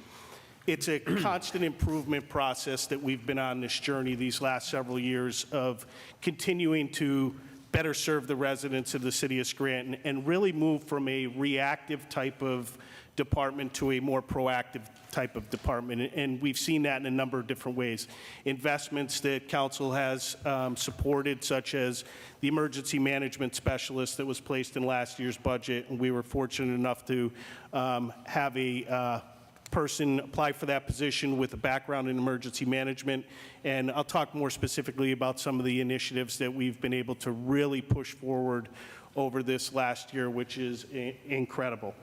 It's a constant improvement process that we've been on this journey these last several years of continuing to better serve the residents of the city of Scranton and really move from a reactive type of department to a more proactive type of department. And we've seen that in a number of different ways. Investments that council has supported, such as the emergency management specialist that was placed in last year's budget. And we were fortunate enough to have a person apply for that position with a background in emergency management, and I'll talk more specifically about some of the initiatives that we've been able to really push forward over this last year, which is incredible.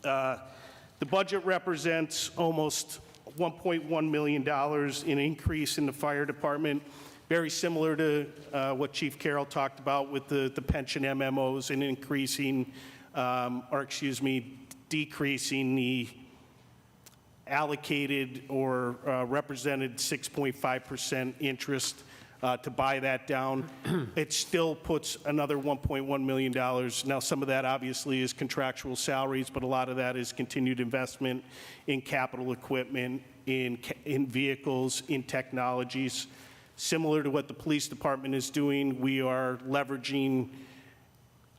The budget represents almost $1.1 million in increase in the fire department very similar to what Chief Carroll talked about with the pension MMOs and increasing, decreasing the allocated or represented 6.5% interest to buy that down. It still puts another $1.1 million. Now, some of that obviously is contractual salaries, but a lot of that is continued investment in capital equipment, in vehicles, in technologies. Similar to what the police department is doing, we are leveraging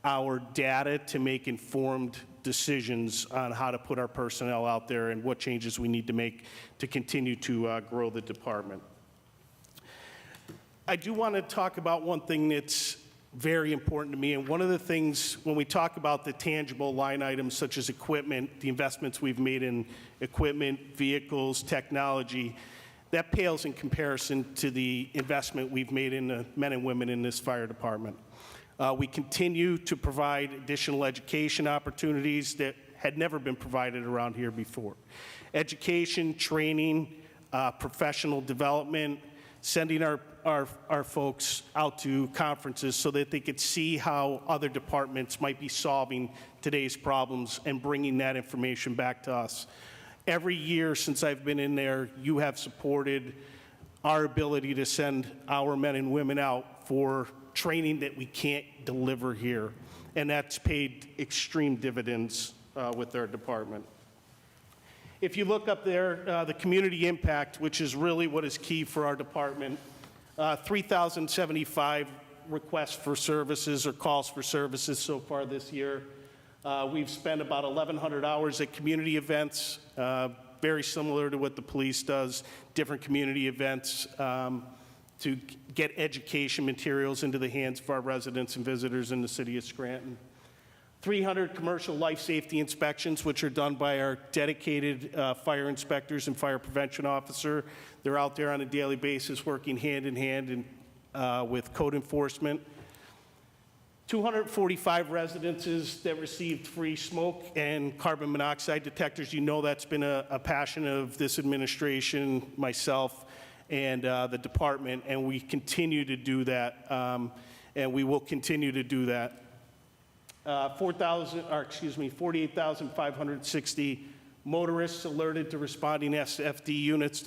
our data to make informed decisions on how to put our personnel out there and what changes we need to make to continue to grow the department. I do want to talk about one thing that's very important to me, and one of the things when we talk about the tangible line items such as equipment, the investments we've made in equipment, vehicles, technology, that pales in comparison to the investment we've made in the men and women in this fire department. We continue to provide additional education opportunities that had never been provided around here before. Education, training, professional development, sending our folks out to conferences so that they could see how other departments might be solving today's problems and bringing that information back to us. Every year since I've been in there, you have supported our ability to send our men and women out for training that we can't deliver here, and that's paid extreme dividends with our department. If you look up there, the community impact, which is really what is key for our department, 3,075 requests for services or calls for services so far this year. We've spent about 1,100 hours at community events, very similar to what the police does, different community events to get education materials into the hands of our residents and visitors in the city of Scranton. 300 commercial life safety inspections, which are done by our dedicated fire inspectors and fire prevention officer. They're out there on a daily basis working hand in hand with code enforcement. 245 residences that received free smoke and carbon monoxide detectors. You know that's been a passion of this administration, myself, and the department, and we continue to do that, and we will continue to do that. 48,560 motorists alerted to responding SFD units.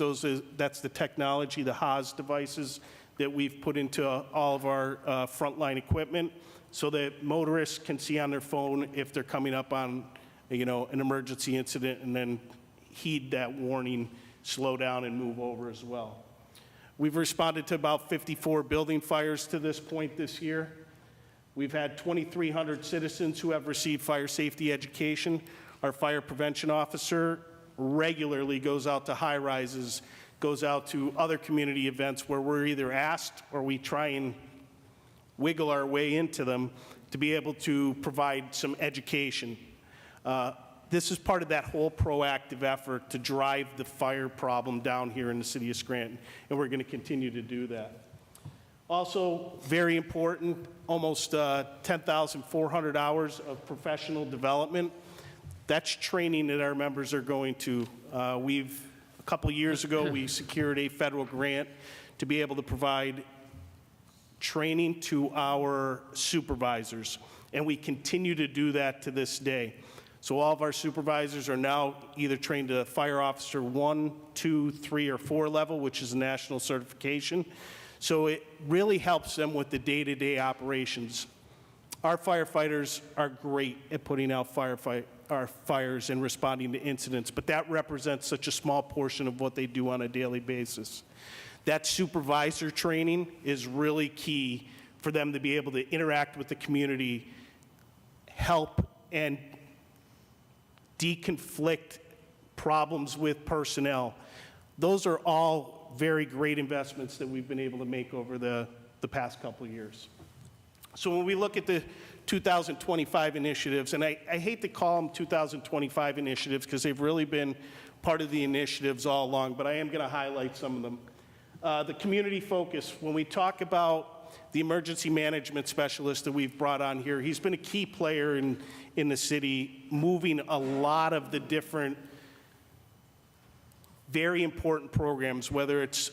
That's the technology, the HOS devices that we've put into all of our frontline equipment, so that motorists can see on their phone if they're coming up on, an emergency incident, and then heed that warning, slow down and move over as well. We've responded to about 54 building fires to this point this year. We've had 2,300 citizens who have received fire safety education. Our fire prevention officer regularly goes out to high rises, goes out to other community events where we're either asked or we try and wiggle our way into them to be able to provide some education. This is part of that whole proactive effort to drive the fire problem down here in the city of Scranton, and we're going to continue to do that. Also, very important, almost 10,400 hours of professional development. That's training that our members are going to. A couple years ago, we secured a federal grant to be able to provide training to our supervisors, and we continue to do that to this day. So all of our supervisors are now either trained to Fire Officer 1, 2, 3, or 4 level, which is a national certification. So it really helps them with the day-to-day operations. Our firefighters are great at putting out our fires and responding to incidents, but that represents such a small portion of what they do on a daily basis. That supervisor training is really key for them to be able to interact with the community, help and deconflict problems with personnel. Those are all very great investments that we've been able to make over the past couple of years. So when we look at the 2025 initiatives, and I hate to call them 2025 initiatives because they've really been part of the initiatives all along, but I am going to highlight some of them. The community focus, when we talk about the emergency management specialist that we've brought on here, he's been a key player in the city, moving a lot of the different very important programs, whether it's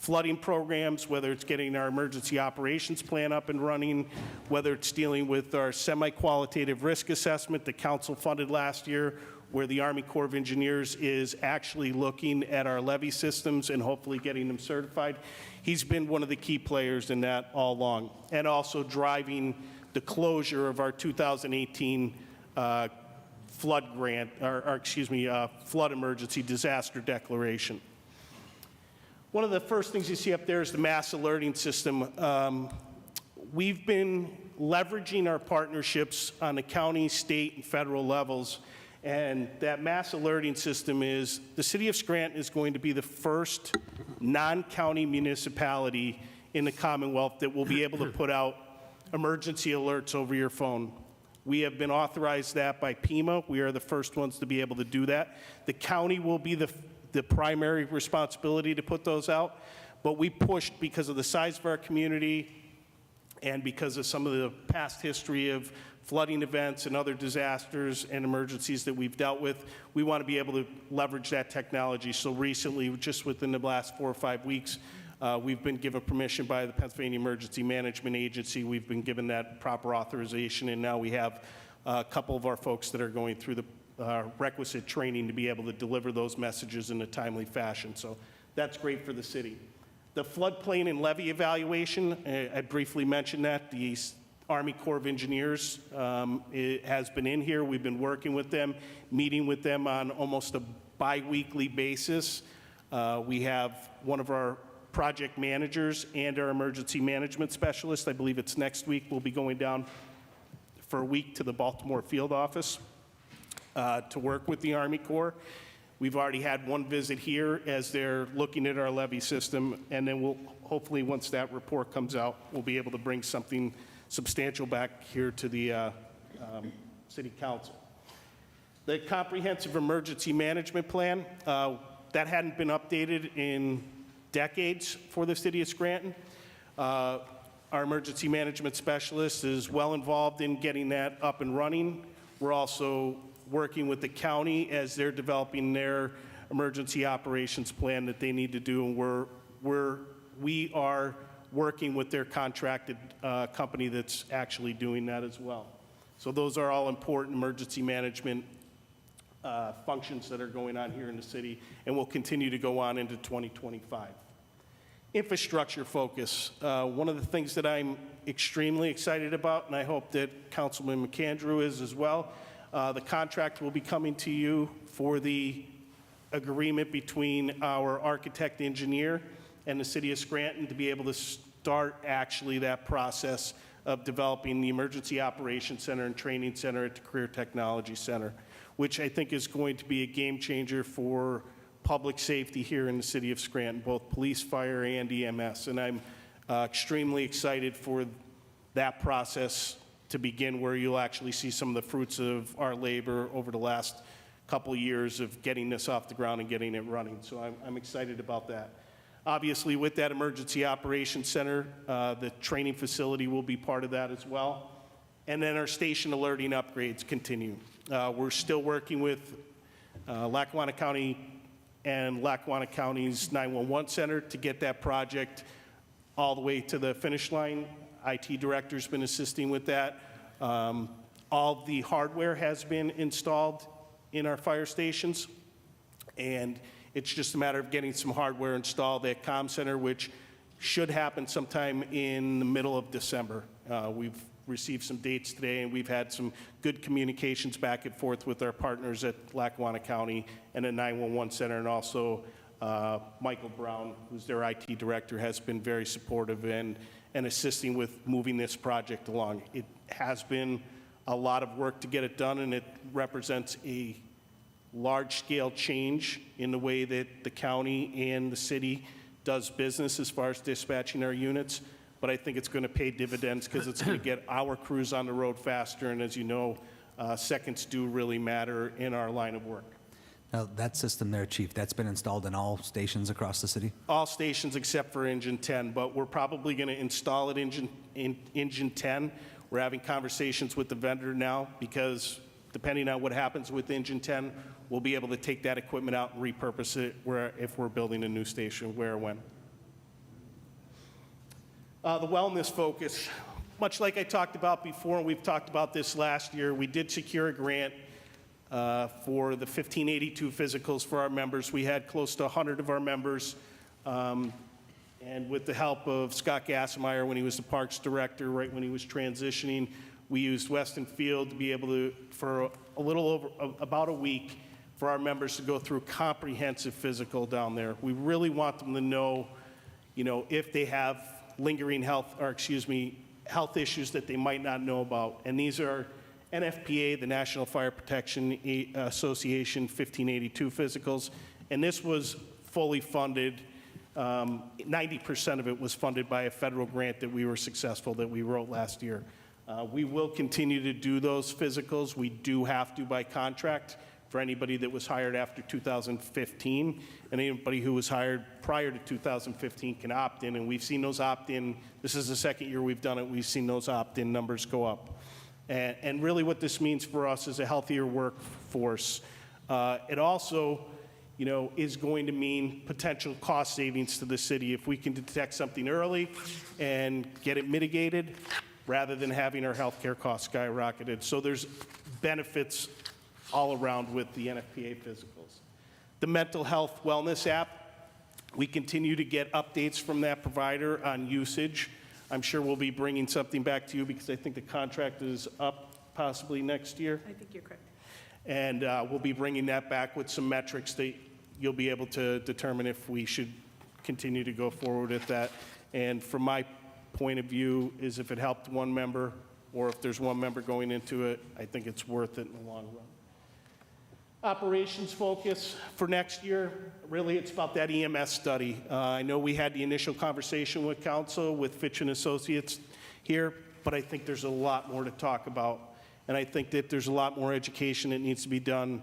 flooding programs, whether it's getting our emergency operations plan up and running, whether it's dealing with our semi-qualitative risk assessment that council funded last year, where the Army Corps of Engineers is actually looking at our levee systems and hopefully getting them certified. He's been one of the key players in that all along, and also driving the closure of our 2018 flood grant, flood emergency disaster declaration. One of the first things you see up there is the mass alerting system. We've been leveraging our partnerships on the county, state, and federal levels, and that mass alerting system is, the city of Scranton is going to be the first non-county municipality in the Commonwealth that will be able to put out emergency alerts over your phone. We have been authorized that by PEMA. We are the first ones to be able to do that. The county will be the primary responsibility to put those out, but we pushed because of the size of our community and because of some of the past history of flooding events and other disasters and emergencies that we've dealt with. We want to be able to leverage that technology. So recently, just within the last 4 or 5 weeks, we've been given permission by the Pennsylvania Emergency Management Agency. We've been given that proper authorization, and now we have a couple of our folks that are going through the requisite training to be able to deliver those messages in a timely fashion. So that's great for the city. The floodplain and levee evaluation, I briefly mentioned that. The Army Corps of Engineers has been in here. We've been working with them, meeting with them on almost a bi-weekly basis. We have one of our project managers and our emergency management specialist, I believe it's next week, we'll be going down for a week to the Baltimore field office to work with the Army Corps. We've already had one visit here as they're looking at our levee system, and then we'll hopefully, once that report comes out, we'll be able to bring something substantial back here to the City Council. The Comprehensive Emergency Management Plan, that hadn't been updated in decades for the City of Scranton. Our emergency management specialist is well involved in getting that up and running. We're also working with the county as they're developing their emergency operations plan that they need to do, and we are working with their contracted company that's actually doing that as well. So those are all important emergency management functions that are going on here in the city and will continue to go on into 2025. Infrastructure focus. One of the things that I'm extremely excited about, and I hope that Councilman McAndrew is as well, the contract will be coming to you for the agreement between our architect engineer and the city of Scranton to be able to start actually that process of developing the Emergency Operations Center and Training Center at the Career Technology Center, which I think is going to be a game changer for public safety here in the city of Scranton, both police, fire, and EMS. And I'm extremely excited for that process to begin, where you'll actually see some of the fruits of our labor over the last couple of years of getting this off the ground and getting it running. So I'm excited about that. Obviously, with that Emergency Operations Center, the training facility will be part of that as well. And then our station alerting upgrades continue. We're still working with Lackawanna County and Lackawanna County's 911 Center to get that project all the way to the finish line. IT director's been assisting with that. All the hardware has been installed in our fire stations, and it's just a matter of getting some hardware installed at Comm Center, which should happen sometime in the middle of December. We've received some dates today, and we've had some good communications back and forth with our partners at Lackawanna County and the 911 Center, and also Michael Brown, who's their IT director, has been very supportive and assisting with moving this project along. It has been a lot of work to get it done, and it represents a large-scale change in the way that the county and the city does business as far as dispatching our units. But I think it's going to pay dividends because it's going to get our crews on the road faster. And as you know, seconds do really matter in our line of work. Now, that system there, Chief, that's been installed in all stations across the city? All stations except for Engine 10, but we're probably going to install it in Engine 10. We're having conversations with the vendor now because depending on what happens with Engine 10, we'll be able to take that equipment out and repurpose it if we're building a new station, where or when. The wellness focus, much like I talked about before, and we've talked about this last year, we did secure a grant for the 1582 physicals for our members. We had close to 100 of our members, and with the help of Scott Gassenmeyer when he was the Parks Director, right when he was transitioning, we used Weston Field to be able to, for a little over, about a week, for our members to go through a comprehensive physical down there. We really want them to know, if they have lingering health health issues that they might not know about. And these are NFPA, the National Fire Protection Association 1582 physicals. And this was fully funded. 90% of it was funded by a federal grant that we were successful that we wrote last year. We will continue to do those physicals. We do have to by contract for anybody that was hired after 2015, and anybody who was hired prior to 2015 can opt in, and we've seen those opt-in. This is the second year we've done it. We've seen those opt-in numbers go up. And really what this means for us is a healthier workforce. It also, is going to mean potential cost savings to the city if we can detect something early and get it mitigated rather than having our healthcare costs skyrocketed. So there's benefits all around with the NFPA physicals. The mental health wellness app, we continue to get updates from that provider on usage. I'm sure we'll be bringing something back to you because I think the contract is up possibly next year. I think you're correct. And we'll be bringing that back with some metrics that you'll be able to determine if we should continue to go forward with that. And from my point of view is if it helped one member or if there's one member going into it, I think it's worth it in the long run. Operations focus for next year, really it's about that EMS study. I know we had the initial conversation with council, with Fitch and Associates here, but I think there's a lot more to talk about. And I think that there's a lot more education that needs to be done.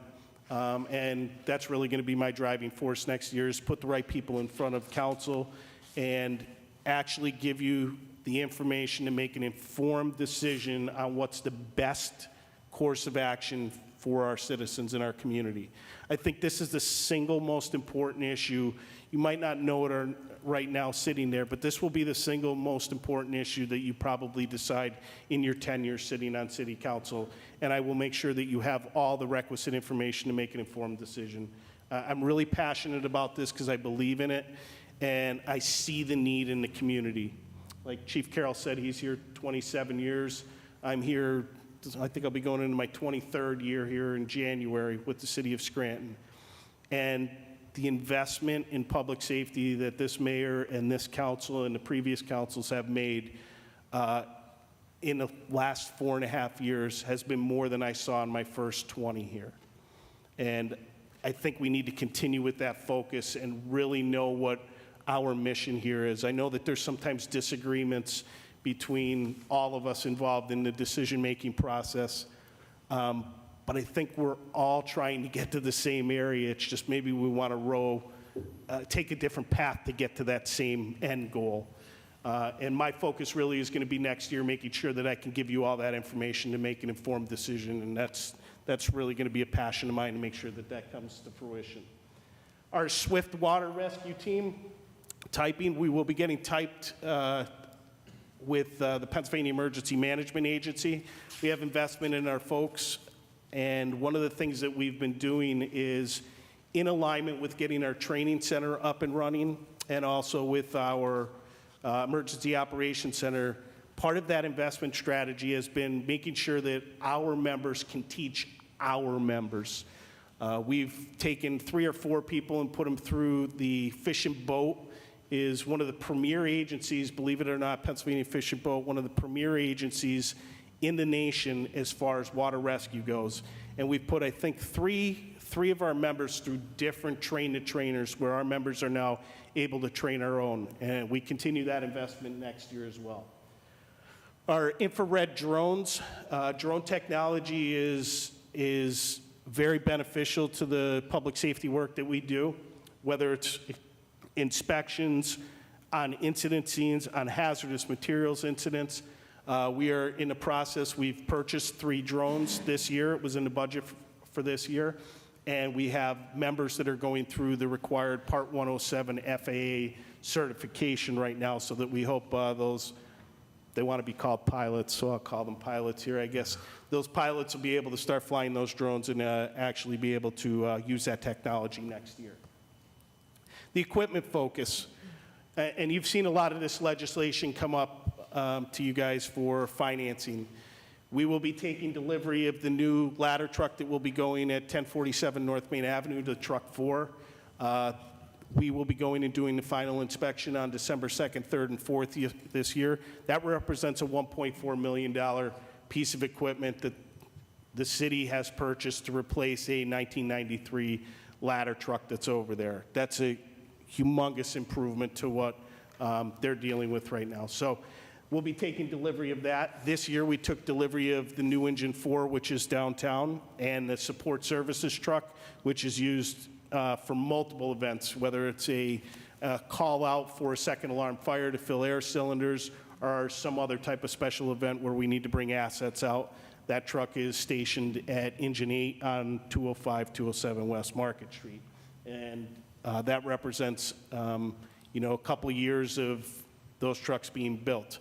And that's really going to be my driving force next year is put the right people in front of council and actually give you the information to make an informed decision on what's the best course of action for our citizens in our community. I think this is the single most important issue. You might not know it right now sitting there, but this will be the single most important issue that you probably decide in your tenure sitting on city council. And I will make sure that you have all the requisite information to make an informed decision. I'm really passionate about this because I believe in it and I see the need in the community. Like Chief Carroll said, he's here 27 years. I'm here, I think I'll be going into my 23rd year here in January with the city of Scranton. And the investment in public safety that this mayor and this council and the previous councils have made in the last 4.5 years has been more than I saw in my first 20 here. And I think we need to continue with that focus and really know what our mission here is. I know that there's sometimes disagreements between all of us involved in the decision-making process. But I think we're all trying to get to the same area. It's just maybe we want to take a different path to get to that same end goal. And my focus really is going to be next year, making sure that I can give you all that information to make an informed decision. And that's really going to be a passion of mine to make sure that that comes to fruition. Our swift water rescue team, typing, we will be getting typed with the Pennsylvania Emergency Management Agency. We have investment in our folks, and one of the things that we've been doing is in alignment with getting our training center up and running and also with our Emergency Operations Center. Part of that investment strategy has been making sure that our members can teach our members. We've taken 3 or 4 people and put them through the Fish and Boat is one of the premier agencies, believe it or not, Pennsylvania Fish and Boat, one of the premier agencies in the nation as far as water rescue goes. And we've put, I think, three of our members through different train-the-trainers where our members are now able to train our own. And we continue that investment next year as well. Our infrared drones, drone technology is very beneficial to the public safety work that we do, whether it's inspections on incident scenes, on hazardous materials incidents. We are in the process, we've purchased 3 drones this year. It was in the budget for this year. And we have members that are going through the required Part 107 FAA certification right now, so that we hope those, they want to be called pilots, so I'll call them pilots here, I guess. Those pilots will be able to start flying those drones and actually be able to use that technology next year. The equipment focus, and you've seen a lot of this legislation come up to you guys for financing. We will be taking delivery of the new ladder truck that will be going at 1047 North Main Avenue to Truck 4. We will be going and doing the final inspection on December 2nd, 3rd, and 4th this year. That represents a $1.4 million piece of equipment that the city has purchased to replace a 1993 ladder truck that's over there. That's a humongous improvement to what they're dealing with right now. So we'll be taking delivery of that. This year, we took delivery of the new Engine 4, which is downtown, and the support services truck, which is used for multiple events, whether it's a call out for a second alarm fire to fill air cylinders or some other type of special event where we need to bring assets out. That truck is stationed at Engine 8 on 205, 207 West Market Street. And that represents, a couple of years of those trucks being built.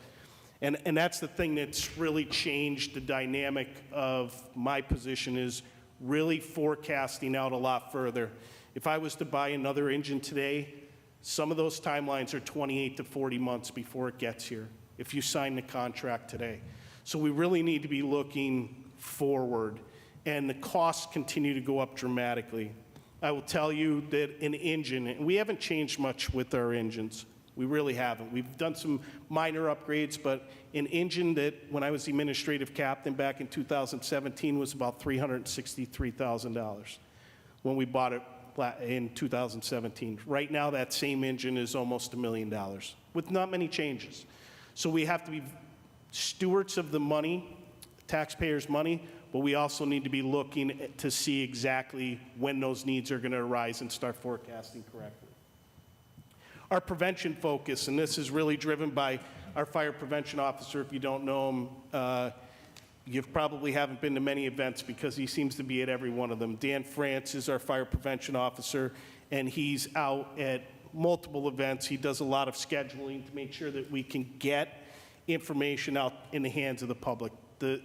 And that's the thing that's really changed the dynamic of my position, is really forecasting out a lot further. If I was to buy another engine today, some of those timelines are 28 to 40 months before it gets here, if you sign the contract today. So we really need to be looking forward, and the costs continue to go up dramatically. I will tell you that an engine, and we haven't changed much with our engines. We really haven't. We've done some minor upgrades, but an engine that, when I was the administrative captain back in 2017, was about $363,000 when we bought it in 2017. Right now, that same engine is almost $1 million with not many changes. So we have to be stewards of the money, taxpayers' money, but we also need to be looking to see exactly when those needs are going to arise and start forecasting correctly. Our prevention focus, and this is really driven by our fire prevention officer. If you don't know him, you probably haven't been to many events because he seems to be at every one of them. Dan France is our fire prevention officer, and he's out at multiple events. He does a lot of scheduling to make sure that we can get information out in the hands of the public. The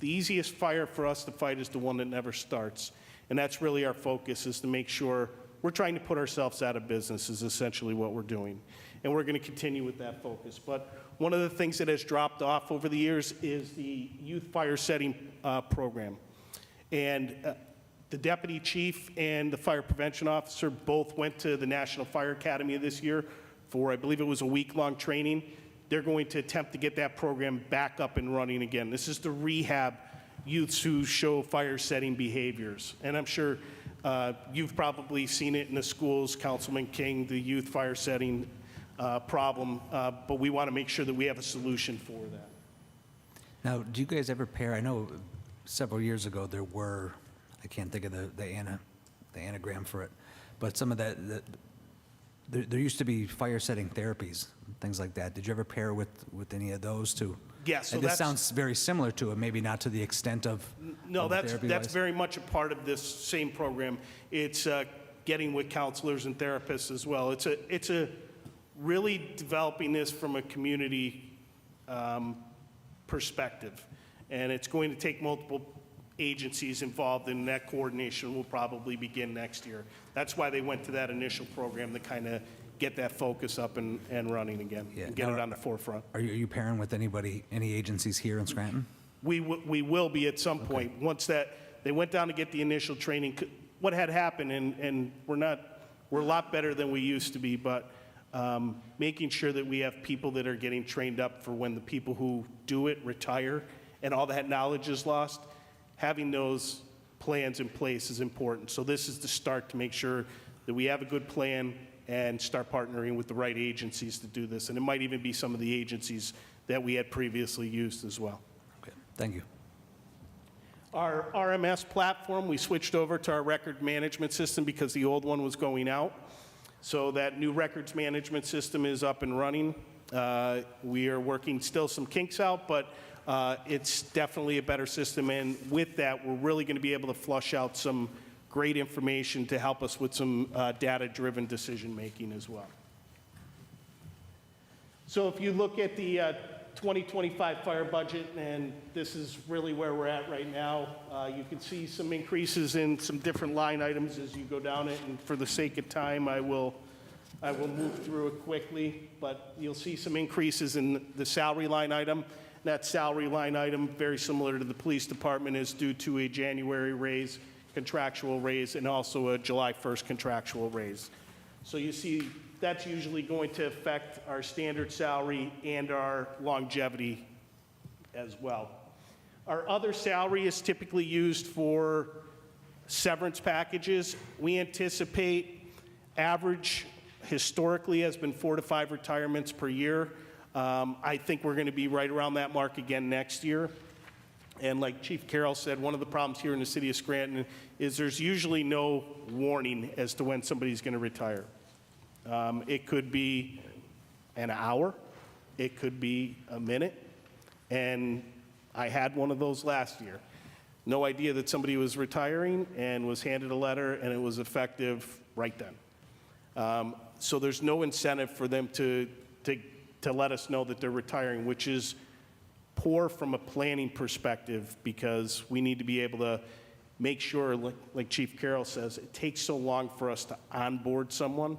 easiest fire for us to fight is the one that never starts, and that's really our focus, is to make sure we're trying to put ourselves out of business is essentially what we're doing, and we're going to continue with that focus. But one of the things that has dropped off over the years is the youth fire setting program. And the deputy chief and the fire prevention officer both went to the National Fire Academy this year for, I believe it was a week-long training. They're going to attempt to get that program back up and running again. This is to rehab youths who show fire setting behaviors. And I'm sure you've probably seen it in the schools, Councilman King, the youth fire setting problem, but we want to make sure that we have a solution for that. Now, do you guys ever pair, I know several years ago there were, I can't think of the anagram for it, but some of that, there used to be fire setting therapies, things like that. Did you ever pair with any of those too? Yes. And this sounds very similar to it, maybe not to the extent of No, that's therapy-wise. very much a part of this same program. It's getting with counselors and therapists as well. It's a really developing this from a community perspective, and it's going to take multiple agencies involved, and that coordination will probably begin next year. That's why they went to that initial program, to kind of get that focus up and running again, Yeah. and get Now, it on the forefront. Are you pairing with any agencies here in Scranton? We will be at some point. Once that, they went down to get the initial training. What had happened, and we're a lot better than we used to be, but making sure that we have people that are getting trained up for when the people who do it retire and all that knowledge is lost, having those plans in place is important. So this is the start to make sure that we have a good plan and start partnering with the right agencies to do this. And it might even be some of the agencies that we had previously used as well. Okay, thank you. Our RMS platform, we switched over to our record management system because the old one was going out. So that new records management system is up and running. We are working still some kinks out, but it's definitely a better system. And with that, we're really going to be able to flush out some great information to help us with some data-driven decision-making as well. So if you look at the 2025 fire budget, and this is really where we're at right now, you can see some increases in some different line items as you go down it, and for the sake of time, I will move through it quickly, but you'll see some increases in the salary line item. That salary line item, very similar to the police department, is due to a January raise, contractual raise, and also a July 1st contractual raise. So you see that's usually going to affect our standard salary and our longevity as well. Our other salary is typically used for severance packages. We anticipate average historically has been 4 to 5 retirements per year. I think we're going to be right around that mark again next year. And like Chief Carroll said, one of the problems here in the city of Scranton is there's usually no warning as to when somebody's going to retire. It could be an hour, it could be a minute, and I had one of those last year. No idea that somebody was retiring and was handed a letter, and it was effective right then. So there's no incentive for them to let us know that they're retiring, which is poor from a planning perspective, because we need to be able to make sure, like Chief Carroll says, it takes so long for us to onboard someone.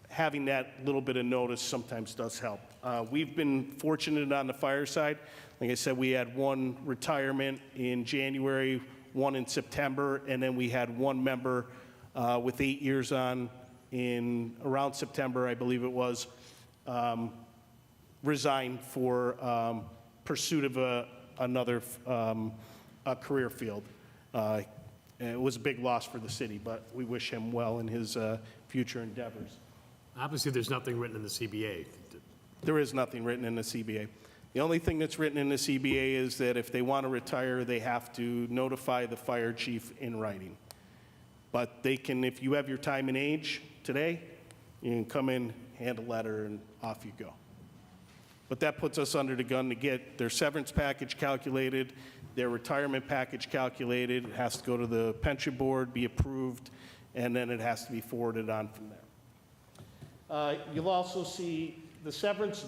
Having that little bit of notice sometimes does help. We've been fortunate on the fire side. Like I said, we had one retirement in January, one in September, and then we had one member with 8 years on in around September, I believe it was, resigned for pursuit of another career field. It was a big loss for the city, but we wish him well in his future endeavors. Obviously, there's nothing written in the CBA. There is nothing written in the CBA. The only thing that's written in the CBA is that if they want to retire, they have to notify the fire chief in writing. But they can, if you have your time and age today, you can come in, hand a letter, and off you go. But that puts us under the gun to get their severance package calculated, their retirement package calculated. It has to go to the pension board, be approved, and then it has to be forwarded on from there. You'll also see the severance,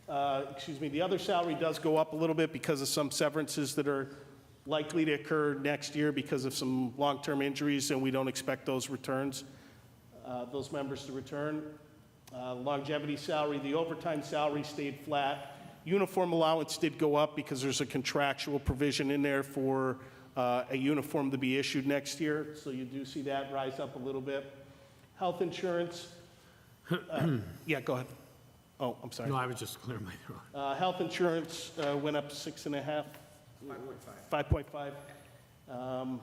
the other salary does go up a little bit because of some severances that are likely to occur next year because of some long-term injuries, and we don't expect those returns, those members to return. Longevity salary, the overtime salary stayed flat. Uniform allowance did go up because there's a contractual provision in there for a uniform to be issued next year, so you do see that rise up a little bit. Health insurance, yeah, go ahead. Oh, I'm sorry. No, I was just clearing my throat. Health insurance went up 6.5. 5.5.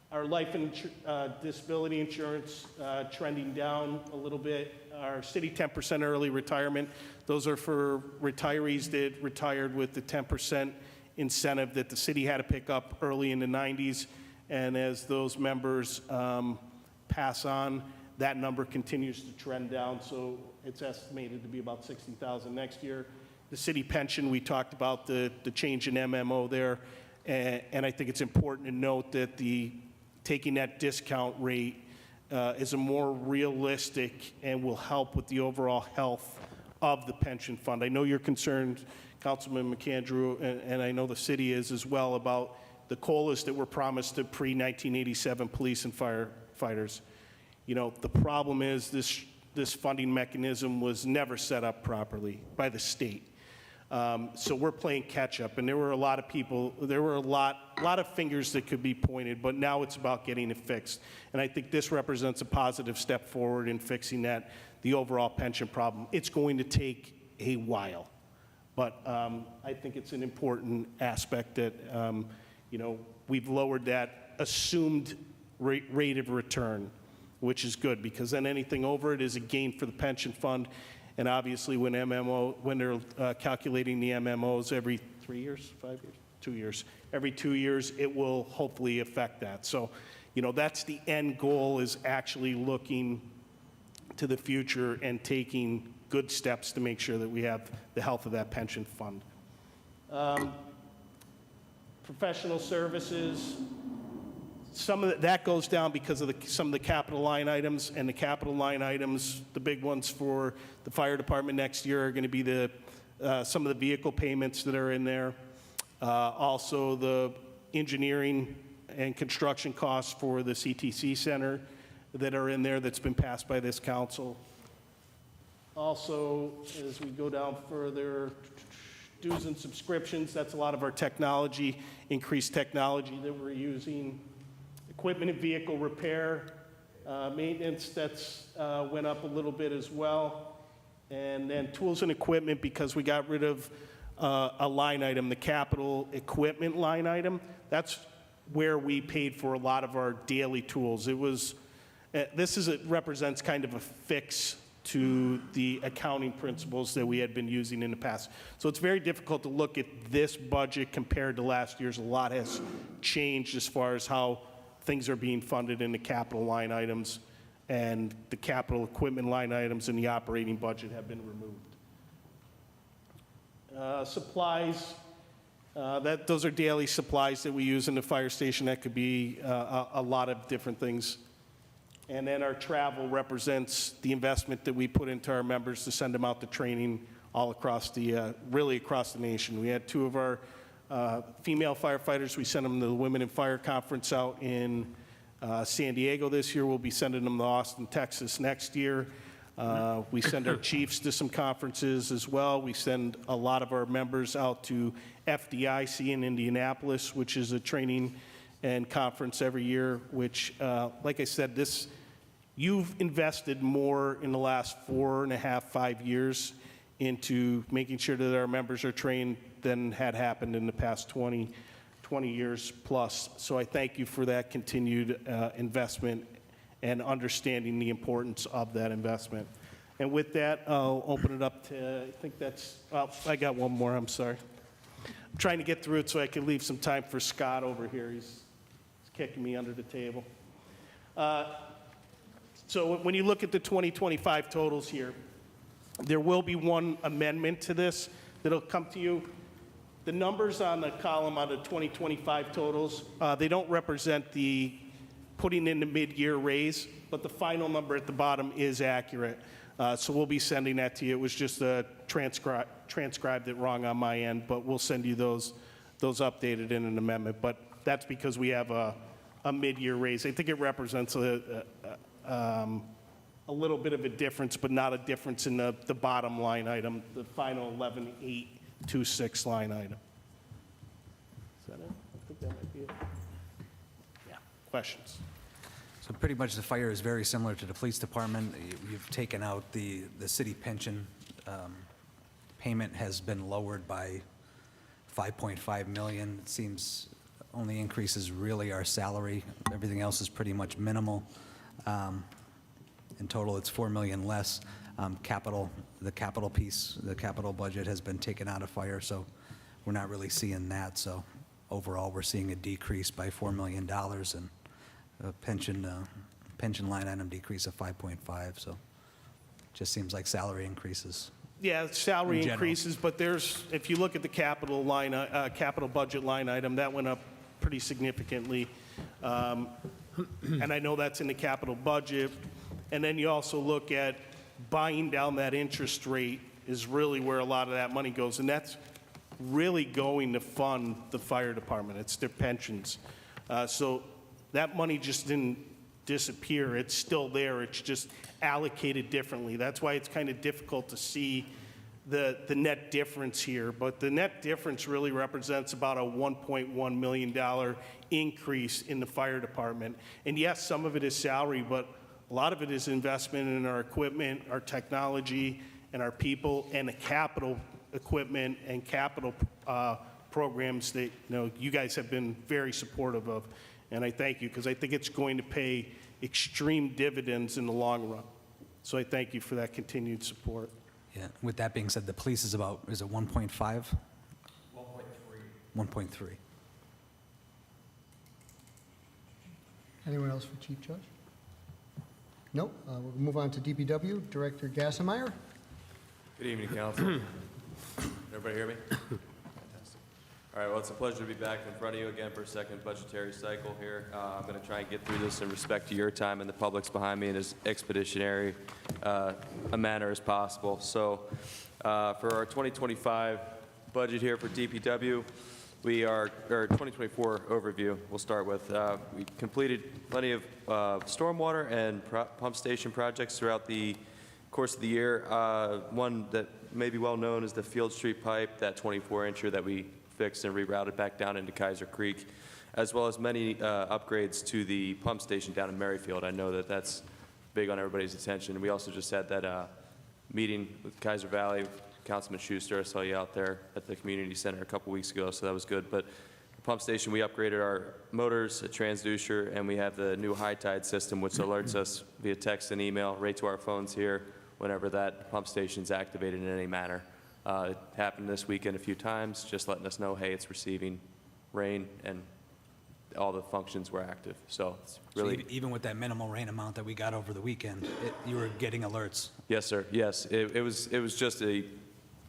Our life and disability insurance trending down a little bit. Our city 10% early retirement, those are for retirees that retired with the 10% incentive that the city had to pick up early in the 90s. And as those members pass on, that number continues to trend down. So it's estimated to be about 60,000 next year. The city pension, we talked about the change in MMO there. And I think it's important to note that taking that discount rate is a more realistic and will help with the overall health of the pension fund. I know you're concerned, Councilman McAndrew, and I know the city is as well, about the COLAs that were promised to pre-1987 police and firefighters. You know, the problem is this funding mechanism was never set up properly by the state. So we're playing catch up, and there were a lot of people, there were a lot of fingers that could be pointed, but now it's about getting it fixed. And I think this represents a positive step forward in fixing the overall pension problem. It's going to take a while, but I think it's an important aspect that, we've lowered that assumed rate of return, which is good, because then anything over it is a gain for the pension fund. And obviously, when they're calculating the MMOs every 3 years, 5 years, 2 years, every 2 years, it will hopefully affect that. So, that's the end goal, is actually looking to the future and taking good steps to make sure that we have the health of that pension fund. Professional services, Some of that goes down because of some of the capital line items, and the capital line items, the big ones for the fire department next year are going to be some of the vehicle payments that are in there. Also, the engineering and construction costs for the CTC Center that are in there that's been passed by this council. Also, as we go down further, dues and subscriptions, that's a lot of our technology, increased technology that we're using. Equipment and vehicle repair, maintenance, that's went up a little bit as well. And then tools and equipment, because we got rid of a line item, the capital equipment line item. That's where we paid for a lot of our daily tools. It was, represents kind of a fix to the accounting principles that we had been using in the past. So it's very difficult to look at this budget compared to last year's. A lot has changed as far as how things are being funded in the capital line items, and the capital equipment line items in the operating budget have been removed. Supplies, those are daily supplies that we use in the fire station. That could be a lot of different things. And then our travel represents the investment that we put into our members to send them out to training all across really across the nation. We had 2 of our female firefighters. We sent them to the Women in Fire Conference out in San Diego this year. We'll be sending them to Austin, Texas next year. We send our chiefs to some conferences as well. We send a lot of our members out to FDIC in Indianapolis, which is a training and conference every year, which, like I said, you've invested more in the last 4.5, 5 years into making sure that our members are trained than had happened in the past 20 years plus. So I thank you for that continued investment and understanding the importance of that investment. And with that, I'll open it up to, I think that's, I got one more, I'm sorry. I'm trying to get through it so I can leave some time for Scott over here. He's kicking me under the table. So when you look at the 2025 totals here, there will be one amendment to this that'll come to you. The numbers on the column on the 2025 totals, they don't represent the putting in the mid-year raise, but the final number at the bottom is accurate. So we'll be sending that to you. It was just transcribed it wrong on my end, but we'll send you those updated in an amendment. But that's because we have a mid-year raise. I think it represents a little bit of a difference, but not a difference in the bottom line item, the final 11,826 line item. Is that it? I think that might be it. Yeah. Questions? So pretty much the fire is very similar to the police department. You've taken out the city pension. Payment has been lowered by $5.5 million. It seems only increases really our salary. Everything else is pretty much minimal. In total, it's $4 million less. The capital piece, the capital budget has been taken out of fire, so we're not really seeing that. So overall, we're seeing a decrease by $4 million and a pension line item decrease of 5.5. So it just seems like salary increases. Yeah, salary increases, but if you look at the capital budget line item, that went up pretty significantly. And I know that's in the capital budget. And then you also look at buying down that interest rate is really where a lot of that money goes. And that's really going to fund the fire department. It's their pensions. So that money just didn't disappear. It's still there. It's just allocated differently. That's why it's kind of difficult to see the net difference here. But the net difference really represents about a $1.1 million increase in the fire department. And yes, some of it is salary, but a lot of it is investment in our equipment, our technology, and our people, and the capital equipment and capital programs that you guys have been very supportive of. And I thank you, because I think it's going to pay extreme dividends in the long run. So I thank you for that continued support. Yeah. With that being said, the police is it 1.5? 1.3. 1.3. Anyone else for Chief Judge? Nope. We'll move on to DPW, Director Gassenmeyer. Good evening, council. Everybody hear me? Fantastic. All right, well, it's a pleasure to be back in front of you again for a second budgetary cycle here. I'm going to try and get through this in respect to your time and the public's behind me in as expeditionary a manner as possible. So for our 2025 budget here for DPW, our 2024 overview, we'll start with. We completed plenty of stormwater and pump station projects throughout the course of the year. One that may be well known is the Field Street pipe, that 24-incher that we fixed and rerouted back down into Kaiser Creek, as well as many upgrades to the pump station down in Merrifield. I know that that's big on everybody's attention. We also just had that meeting with Kaiser Valley, Councilman Schuster. I saw you out there at the community center a couple weeks ago, so that was good. But the pump station, we upgraded our motors, a transducer, and we have the new high tide system, which alerts us via text and email right to our phones here whenever that pump station's activated in any manner. It happened this weekend a few times, just letting us know, hey, it's receiving rain, and all the functions were active. So it's really... So even with that minimal rain amount that we got over the weekend, you were getting alerts? Yes, sir. Yes. It was just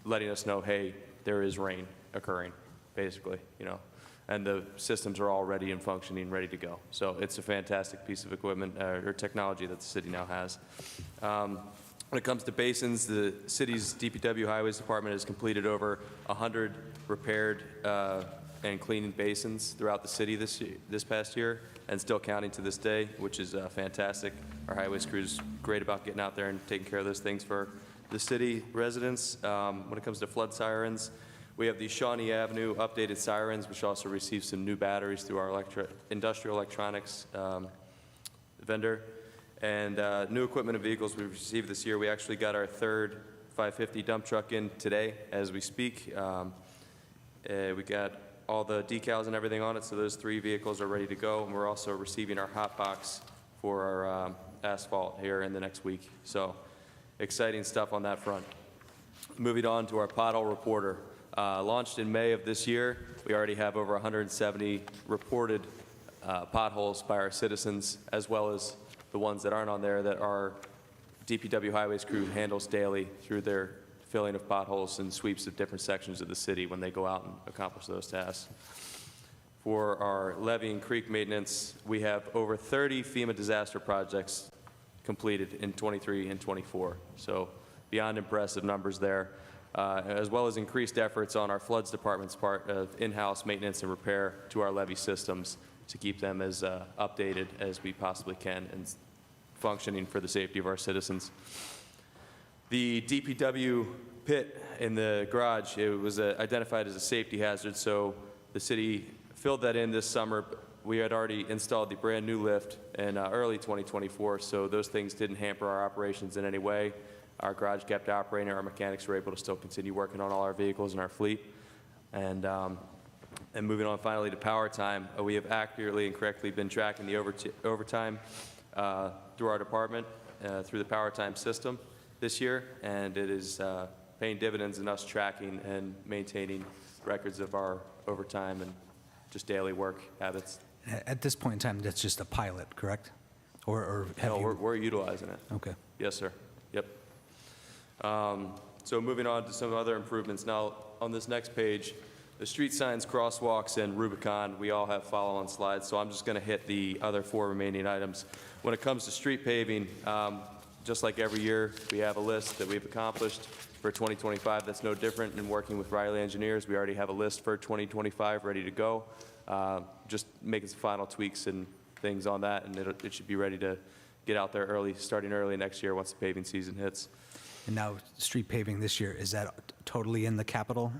letting us know, hey, there is rain occurring, basically, you know. And the systems are all ready and functioning, ready to go. So it's a fantastic piece of equipment or technology that the city now has. When it comes to basins, the city's DPW Highways Department has completed over 100 repaired and cleaning basins throughout the city this past year, and still counting to this day, which is fantastic. Our highways crew's great about getting out there and taking care of those things for the city residents. When it comes to flood sirens, we have the Shawnee Avenue updated sirens, which also received some new batteries through our industrial electronics vendor. And new equipment and vehicles we've received this year. We actually got our third 550 dump truck in today as we speak. We got all the decals and everything on it, so those 3 vehicles are ready to go. And we're also receiving our hot box for our asphalt here in the next week. So exciting stuff on that front. Moving on to our pothole reporter. Launched in May of this year, we already have over 170 reported potholes by our citizens, as well as the ones that aren't on there that our DPW Highways crew handles daily through their filling of potholes and sweeps of different sections of the city when they go out and accomplish those tasks. For our levee and creek maintenance, we have over 30 FEMA disaster projects completed in 23 and 24. So beyond impressive numbers there, as well as increased efforts on our floods department's part of in-house maintenance and repair to our levee systems to keep them as updated as we possibly can and functioning for the safety of our citizens. The DPW pit in the garage, it was identified as a safety hazard, so the city filled that in this summer. We had already installed the brand new lift in early 2024, so those things didn't hamper our operations in any way. Our garage kept operating, our mechanics were able to still continue working on all our vehicles in our fleet. And moving on finally to power time, we have accurately and correctly been tracking the overtime through our department, through the power time system this year, and it is paying dividends in us tracking and maintaining records of our overtime and just daily work habits. At this point in time, that's just a pilot, correct? Or have No, you? we're utilizing it. Okay. Yes, sir. Yep. So moving on to some other improvements. Now, on this next page, the street signs, crosswalks, and Rubicon, we all have follow-on slides, so I'm just going to hit the other 4 remaining items. When it comes to street paving, just like every year, we have a list that we've accomplished for 2025. That's no different in working with Riley Engineers. We already have a list for 2025 ready to go. Just making some final tweaks and things on that, and it should be ready to get out there starting early next year once the paving season hits. And now, street paving this year, is that totally in the capital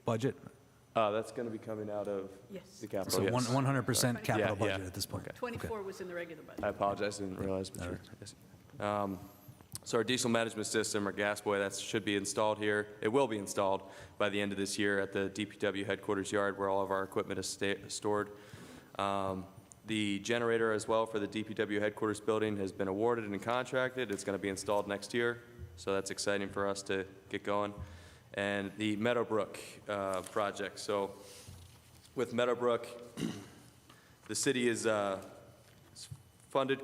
budget? That's going to be coming out of Yes. the capital, So yes. 100% capital Yeah, yeah. budget at this point? Okay. 24 was in the regular budget. I apologize, I didn't realize. But sure. Yes. So our diesel management system, our gas boy, that should be installed here. It will be installed by the end of this year at the DPW headquarters yard where all of our equipment is stored. The generator as well for the DPW headquarters building has been awarded and contracted. It's going to be installed next year, so that's exciting for us to get going. And the Meadowbrook project. So with Meadowbrook, the city is funded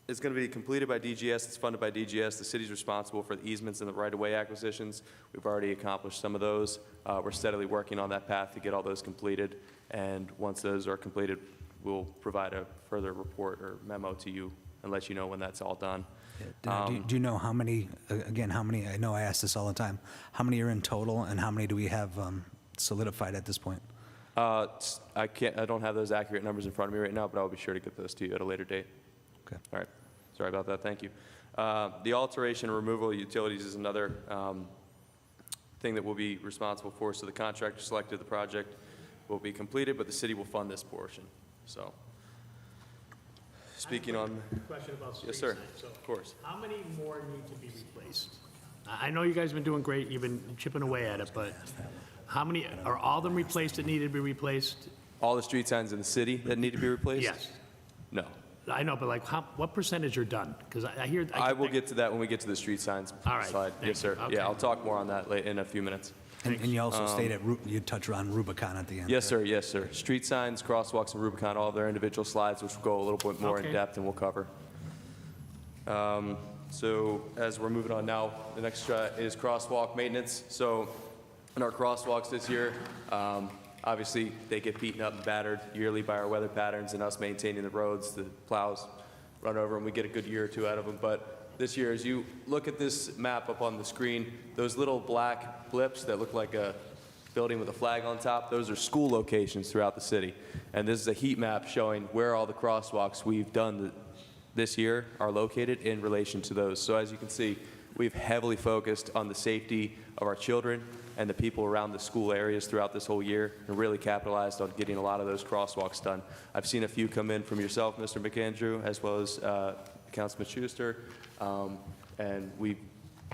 It's going to be completed by DGS, it's funded by DGS. The city's responsible for the easements and the right-of-way acquisitions. We've already accomplished some of those. We're steadily working on that path to get all those completed, and once those are completed, we'll provide a further report or memo to you and let you know when that's all done. Do you know how many, again, how many, I know I ask this all the time, how many are in total, and how many do we have solidified at this point? I don't have those accurate numbers in front of me right now, but I'll be sure to get those to you at a later date. Okay. All right. Sorry about that. Thank you. The alteration and removal of utilities is another thing that we'll be responsible for. So the contractor selected the project will be completed, but the city will fund this portion. So, speaking on... Question about street Yes, sir. signs. So, Of course. how many more need to be replaced? I know you guys have been doing great, you've been chipping away at it, but how many, are all of them replaced that need to be replaced? All the street signs in the city that need to be replaced? Yes. No. I know, but like, what percentage are done? Because I hear... I will get to that when we get to the street signs All right. slide. Thank Yes, sir. you. Okay. Yeah, I'll talk more on that in a few minutes. And you also stated you'd touch on Rubicon at the end. Yes, sir. Yes, sir. Street signs, crosswalks, and Rubicon, all of their individual slides, which will go a little bit more in Okay. depth and we'll cover. So as we're moving on now, the next is crosswalk maintenance. So in our crosswalks this year, obviously they get beaten up and battered yearly by our weather patterns and us maintaining the roads. The plows run over and we get a good year or two out of them. But this year, as you look at this map up on the screen, those little black blips that look like a building with a flag on top, those are school locations throughout the city. And this is a heat map showing where all the crosswalks we've done this year are located in relation to those. So as you can see, we've heavily focused on the safety of our children and the people around the school areas throughout this whole year, and really capitalized on getting a lot of those crosswalks done. I've seen a few come in from yourself, Mr. McAndrew, as well as Councilman Schuster, and we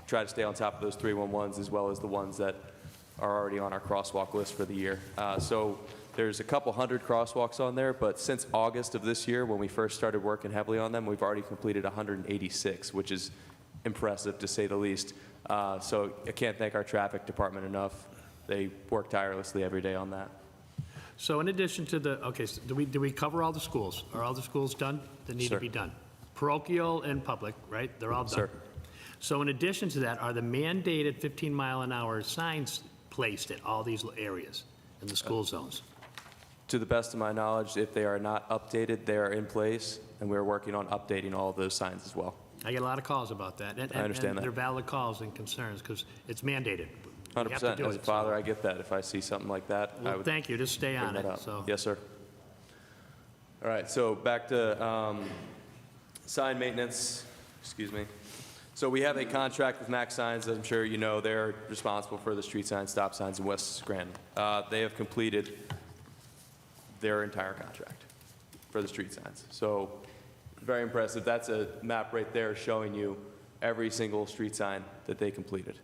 try to stay on top of those 311s as well as the ones that are already on our crosswalk list for the year. So there's a couple hundred crosswalks on there, but since August of this year, when we first started working heavily on them, we've already completed 186, which is impressive to say the least. So I can't thank our traffic department enough. They work tirelessly every day on that. So in addition to the, okay, so do we cover all the schools? Are all the schools done that need to Sir. be done? Parochial and public, right? They're all done? Sir. So in addition to that, are the mandated 15-mile-an-hour signs placed at all these areas in the school zones? To the best of my knowledge, if they are not updated, they are in place, and we're working on updating all of those signs as well. I get a lot of calls about that. I understand And that. they're valid calls and concerns because it's mandated. We have to 100%. do As a it, father, so- I get that. If I see something like that, I Well, would thank you, just stay bring on that it, up. so. Yes, sir. All right, so back to sign maintenance, excuse me. So we have a contract with Max Signs, as I'm sure you know. They're responsible for the street signs, stop signs in West Scranton. They have completed their entire contract for the street signs. So very impressive. That's a map right there showing you every single street sign that they completed.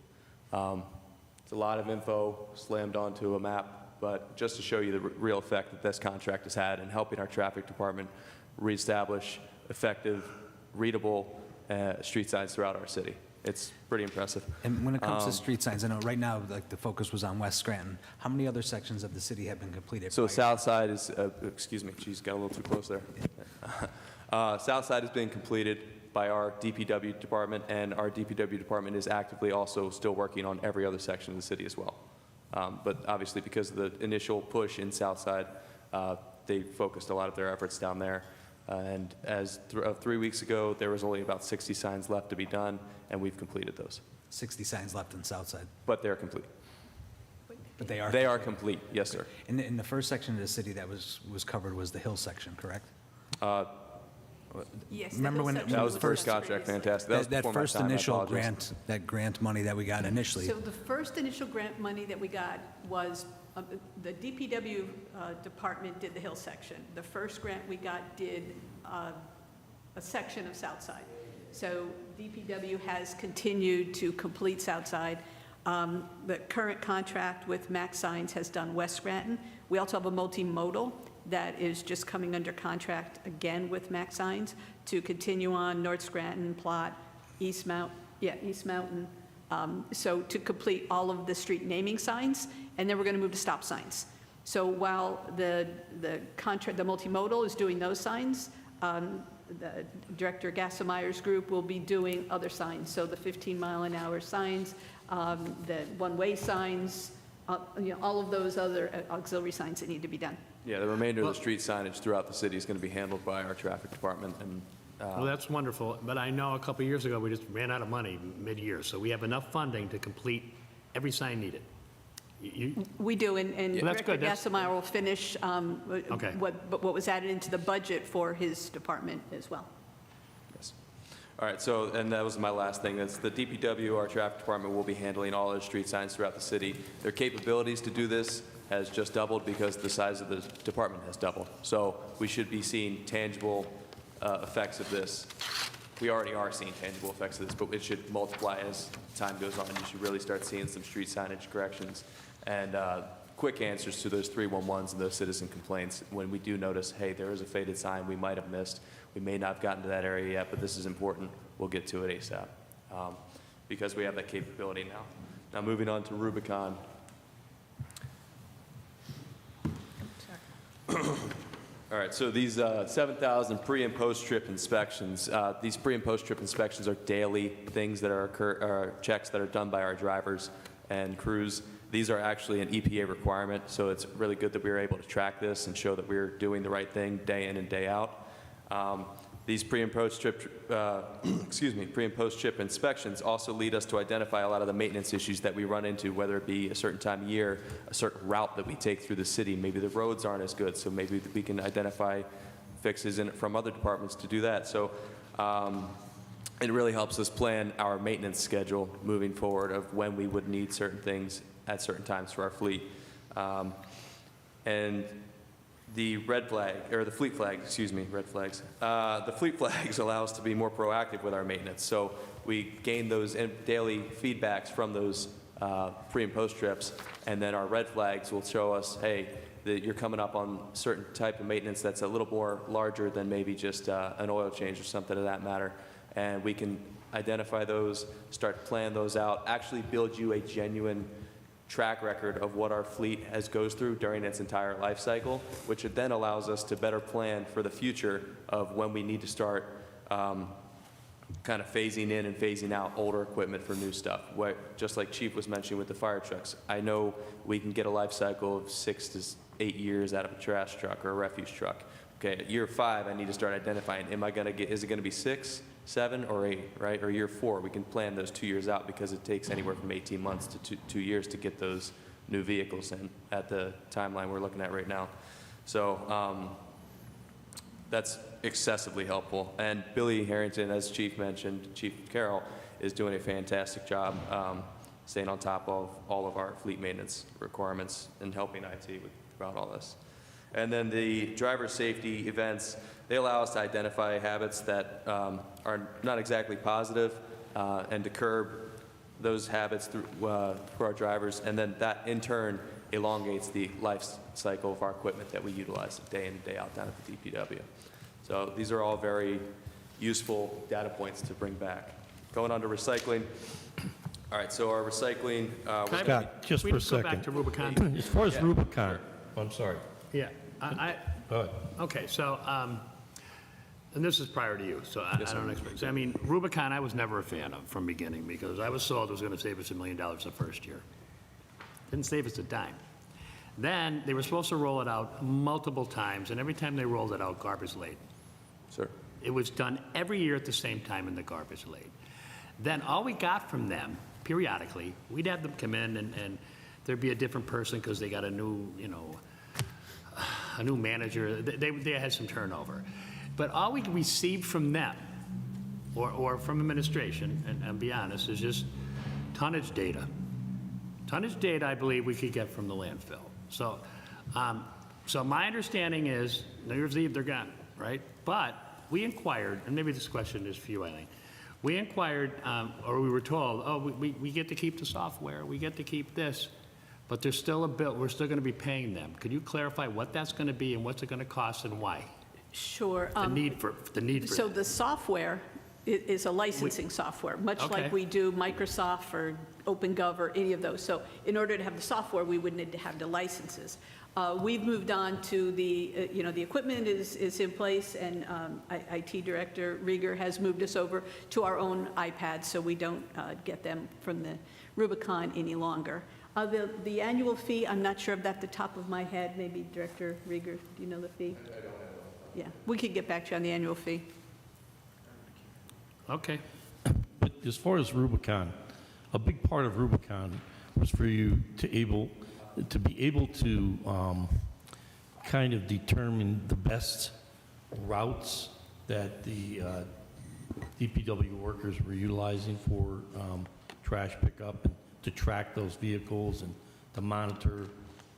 It's a lot of info slammed onto a map, but just to show you the real effect that this contract has had in helping our traffic department reestablish effective, readable street signs throughout our city. It's pretty impressive. And when it comes to street signs, I know right now, like, the focus was on West Scranton. How many other sections of the city have been completed? So by- South Side is, excuse me, geez, got a little too close there. South Side has been completed by our DPW department, and our DPW department is actively also still working on every other section of the city as well. But obviously, because of the initial push in South Side, they focused a lot of their efforts down there. And as 3 weeks ago, there was only about 60 signs left to be done, and we've completed those. 60 signs left on South Side, But they're complete. but they are. They are complete, yes, sir. In the first section of the city that was covered was the hill section, correct? Yes. the Remember hill when section That was the first done contract, previously. fantastic. That was That before my first time, I initial apologize. grant, that grant money that we got initially, So the first initial grant money that we got was, the DPW department did the hill section. The first grant we got did a section of South Side. So DPW has continued to complete South Side. The current contract with Max Signs has done West Scranton. We also have a multimodal that is just coming under contract again with Max Signs to continue on North Scranton, Plot, East Mountain. So to complete all of the street naming signs, and then we're going to move to stop signs. So while the contract, the multimodal is doing those signs, the Director Gassenmeyer's group will be doing other signs, so the 15-mile-an-hour signs, the one-way signs, all of those other auxiliary signs that need to be done. Yeah, the remainder of the street signage throughout the city is going to be handled by our traffic department, and Well, that's wonderful, but I know a couple of years ago, we just ran out of money mid-year, so we have enough funding to complete every sign needed. We do, and Well, that's Director good. That's- Gassenmeyer will finish Okay. what was added into the budget for his department as well. yes. All right, so, and that was my last thing, that's the DPW, our traffic department, will be handling all our street signs throughout the city. Their capabilities to do this has just doubled because the size of the department has doubled. So we should be seeing tangible effects of this. We already are seeing tangible effects of this, but it should multiply as time goes on. You should really start seeing some street signage corrections and quick answers to those 311s and those citizen complaints. When we do notice, hey, there is a faded sign we might have missed, we may not have gotten to that area yet, but this is important, we'll get to it ASAP because we have that capability now. Now moving on to Rubicon. All right, so these 7,000 pre- and post-trip inspections, these pre- and post-trip inspections are daily things that are checks that are done by our drivers and crews. These are actually an EPA requirement, so it's really good that we were able to track this and show that we're doing the right thing day in and day out. These pre- and post-trip, pre- and post-trip inspections also lead us to identify a lot of the maintenance issues that we run into, whether it be a certain time of year, a certain route that we take through the city. Maybe the roads aren't as good, so maybe we can identify fixes in it from other departments to do that. So it really helps us plan our maintenance schedule moving forward of when we would need certain things at certain times for our fleet. And the red flag, or the fleet flag, excuse me, red flags. The fleet flags allow us to be more proactive with our maintenance. So we gain those daily feedbacks from those pre and post trips, and then our red flags will show us, hey, that you're coming up on certain type of maintenance that's a little more larger than maybe just an oil change or something of that matter. And we can identify those, start to plan those out, actually build you a genuine track record of what our fleet goes through during its entire life cycle, which then allows us to better plan for the future of when we need to start kind of phasing in and phasing out older equipment for new stuff. Just like Chief was mentioning with the fire trucks, I know we can get a life cycle of 6 to 8 years out of a trash truck or a refuse truck. Okay, at year 5, I need to start identifying, is it going to be 6, 7, or 8, right? Or year 4, we can plan those 2 years out because it takes anywhere from 18 months to 2 years to get those new vehicles in at the timeline we're looking at right now. So that's excessively helpful. And Billy Harrington, as Chief mentioned, Chief Carroll, is doing a fantastic job staying on top of all of our fleet maintenance requirements and helping IT throughout all this. And then the driver safety events, they allow us to identify habits that are not exactly positive and to curb those habits through for our drivers. And then that, in turn, elongates the life cycle of our equipment that we utilize day in and day out down at the DPW. So these are all very useful data points to bring back. Going on to recycling. All right, so our recycling. Scott, just We for a just go back second. to Rubicon. As far as Rubicon, I'm sorry. Yeah, Go ahead. okay, so, and this is prior to you, so I Yes, don't sir. expect, so, I mean, Rubicon, I was never a fan of from beginning, because I was sold it was gonna save us $1 million the first year. Didn't save us a dime. Then, they were supposed to roll it out multiple times, and every time they rolled it out, garbage laid. Sir. It was done every year at the same time in the garbage laid. Then all we got from them, periodically, we'd have them come in and there'd be a different person because they got a new, a new manager. They had some turnover. But all we received from them, or from administration, and be honest, is just tonnage data. Tonnage data, I believe, we could get from the landfill. So, so my understanding is, New Year's Eve, they're gone, right? But we inquired, and maybe this question is for you, Eileen. We inquired, or we were told, oh, we get to keep the software, we get to keep this, but there's still a bill, we're still gonna be paying them. Could you clarify what that's gonna be and what's it gonna cost and why? Sure. The need for So the software is a licensing software, much Okay. like we do Microsoft or OpenGov or any of those. So in order to have the software, we would need to have the licenses. We've moved on to the, the equipment is in place, and IT Director Reager has moved us over to our own iPads, so we don't get them from the Rubicon any longer. The annual fee, I'm not sure of that at the top of my head. Maybe Director Reager, do you know the fee? I don't have it. Yeah, we could get back to you on the annual fee. Okay. But as far as Rubicon, a big part of Rubicon was for you to be able to kind of determine the best routes that the DPW workers were utilizing for trash pickup, and to track those vehicles and to monitor,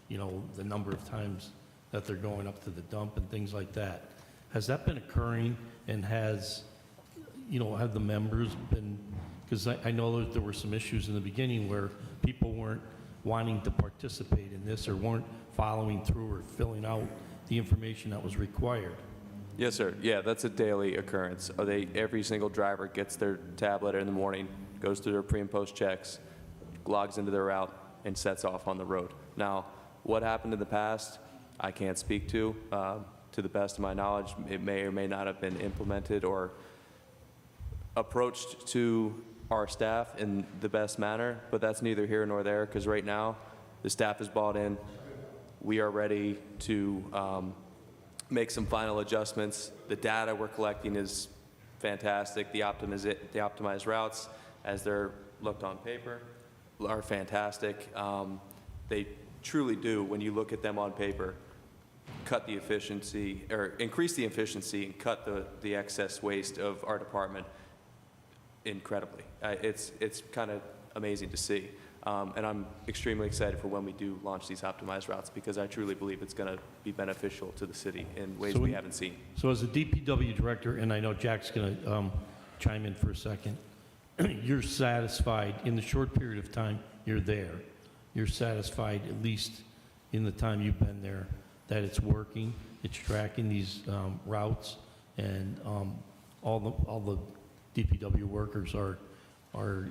the number of times that they're going up to the dump and things like that. Has that been occurring, and have the members been, because I know that there were some issues in the beginning where people weren't wanting to participate in this or weren't following through or filling out the information that was required. Yes, sir. Yeah, that's a daily occurrence. Every single driver gets their tablet in the morning, goes through their pre and post checks, logs into their route, and sets off on the road. Now, what happened in the past, I can't speak to. To the best of my knowledge, it may or may not have been implemented or approached to our staff in the best manner, but that's neither here nor there, because right now, the staff is bought in. We are ready to make some final adjustments. The data we're collecting is fantastic. The optimized routes, as they're looked on paper, are fantastic. They truly do, when you look at them on paper, cut the efficiency, or increase the efficiency and cut the excess waste of our department incredibly. It's kind of amazing to see. And I'm extremely excited for when we do launch these optimized routes, because I truly believe it's going to be beneficial to the city in ways we haven't seen. So as a DPW director, and I know Jack's going to chime in for a second, you're satisfied in the short period of time you're there, you're satisfied, at least in the time you've been there, that it's working, it's tracking these routes, and all the DPW workers are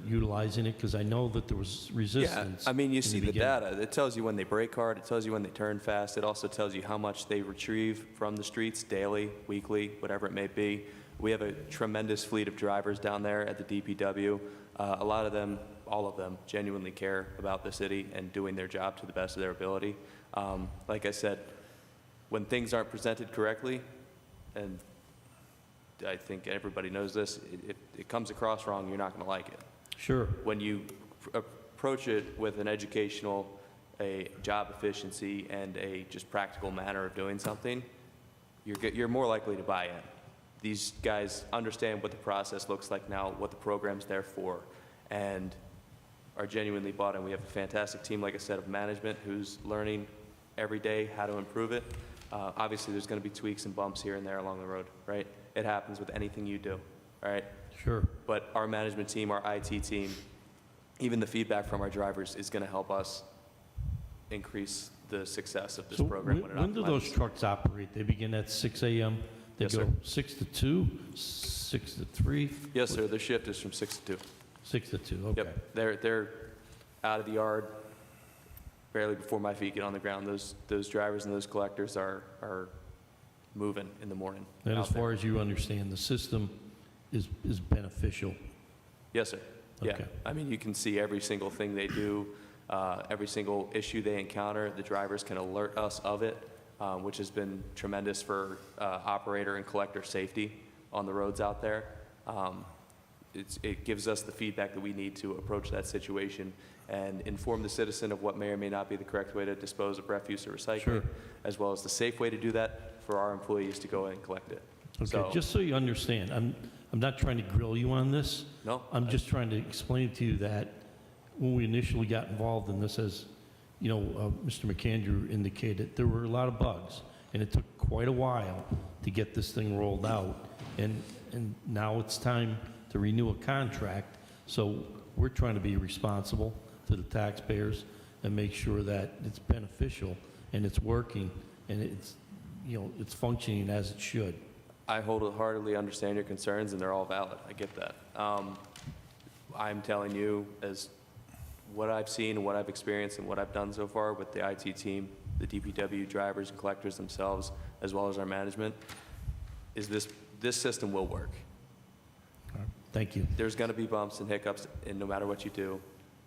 utilizing it? Because I know that there was resistance. Yeah, I mean, you see the beginning. data. It tells you when they brake hard. It tells you when they turn fast. It also tells you how much they retrieve from the streets daily, weekly, whatever it may be. We have a tremendous fleet of drivers down there at the DPW. A lot of them, all of them, genuinely care about the city and doing their job to the best of their ability. Like I said, when things aren't presented correctly, and I think everybody knows this, it comes across wrong, you're not going to like it. Sure. When you approach it with an educational, a job efficiency, and a just practical manner of doing something, you're more likely to buy in. These guys understand what the process looks like now, what the program's there for, and are genuinely bought in. We have a fantastic team, like I said, of management who's learning every day how to improve it. Obviously, there's going to be tweaks and bumps here and there along the road, right? It happens with anything you do, all right? Sure. But our management team, our IT team, even the feedback from our drivers is going to help us increase the success of this So program. when do those trucks operate? They begin at 6 a.m.? They Yes, go sir. 6 to 2, 6 to 3? Yes, sir. Their shift is from 6 to 2. 6 to 2, okay. Yep. They're out of the yard barely before my feet get on the ground. Those drivers and those collectors are moving in the morning. And out as far there. as you understand, the system is beneficial? Yes, sir. Yeah. Okay. I mean, you can see every single thing they do, every single issue they encounter. The drivers can alert us of it, which has been tremendous for operator and collector safety on the roads out there. It gives us the feedback that we need to approach that situation and inform the citizen of what may or may not be the correct way to dispose of refuse or recycling, Sure. as well as the safe way to do that for our employees to go and collect it. Okay, So- just so you understand, I'm not trying to grill you on this. No, I'm just trying to explain to you that when we initially got involved in this, as Mr. McAndrew indicated, there were a lot of bugs, and it took quite a while to get this thing rolled out. And now it's time to renew a contract, so we're trying to be responsible to the taxpayers and make sure that it's beneficial and it's working and it's functioning as it should. I wholeheartedly understand your concerns, and they're all valid. I get that. I'm telling you, as what I've seen and what I've experienced and what I've done so far with the IT team, the DPW drivers and collectors themselves, as well as our management, is this system will work. Thank you. There's going to be bumps and hiccups, and no matter what you do,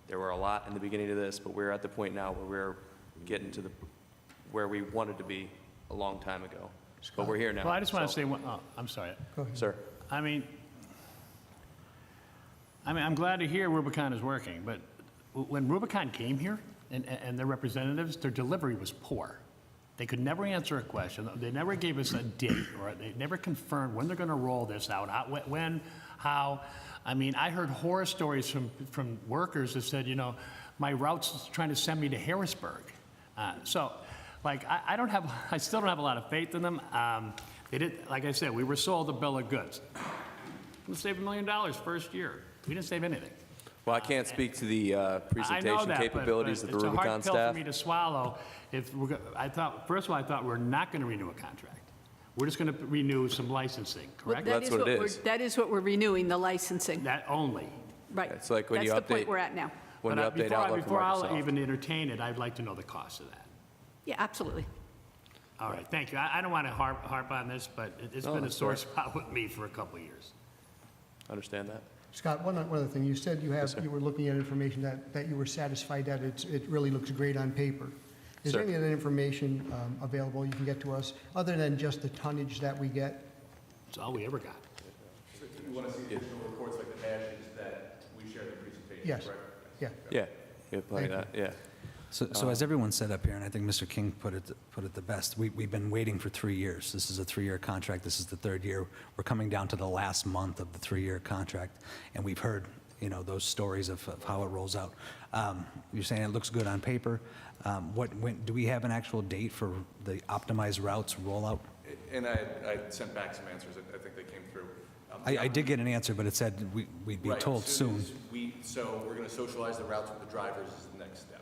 there were a lot in the beginning of this, but we're at the point now where we're getting to where we wanted to be a long time ago. But we're here now. Well, I just want to so- say, I'm sorry. Sir, I mean, I'm glad to hear Rubicon is working, but when Rubicon came here and their representatives, their delivery was poor. They could never answer a question. They never gave us a date, or they never confirmed when they're going to roll this out, when, how. I mean, I heard horror stories from workers that said, you know, my route's trying to send me to Harrisburg. So, like, I still don't have a lot of faith in them. They did, like I said, we were sold a bill of goods. We saved $1 million first year. We didn't save anything. well, I can't speak to the I know presentation that, capabilities but of the it's a Rubicon hard pill staff. for me to swallow. If we're, first of all, I thought we're not going to renew a contract. We're just going to renew some licensing, correct? That's what it is. That is what we're renewing, the licensing. That only. Right. It's like when you That's the point update- we're at now. When you But update Outlook from before I'll Microsoft. even entertain it, I'd like to know the cost of that. Yeah, absolutely. All right, thank you. I don't want to harp on this, but it's No, been a that's sore fair. spot with me for a couple of years. Understand that? Scott, one other thing, you said you were looking at information that you were satisfied that it really looks great on paper. Is there Sir. any other information available you can get to us, other than just the tonnage that we get? It's all we ever got. You want to see additional reports like the badges that we shared in the presentation, Yes. correct? Yeah. Yeah, yeah, plenty of that, yeah. So as everyone said up here, and I think Mr. King put it the best, we've been waiting for 3 years. This is a 3-year contract. This is the 3rd year. We're coming down to the last month of the 3-year contract, and we've heard, you know, those stories of how it rolls out. You're saying it looks good on paper. When do we have an actual date for the optimized routes rollout? And I sent back some answers, I think they came through. I did get an answer, but it said we'd be Right, told as soon. as So we're going to socialize the routes with the drivers is the next step.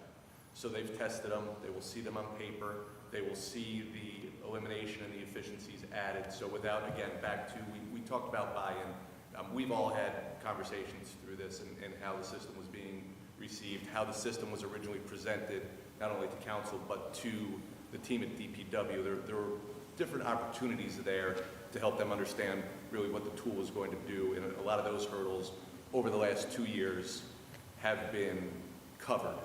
So they've tested them, they will see them on paper, they will see the elimination and the efficiencies added. So without, again, back to, we talked about buy-in. We've all had conversations through this and how the system was being received, how the system was originally presented, not only to council, but to the team at DPW. There were different opportunities there to help them understand really what the tool is going to do. And a lot of those hurdles over the last 2 years have been covered.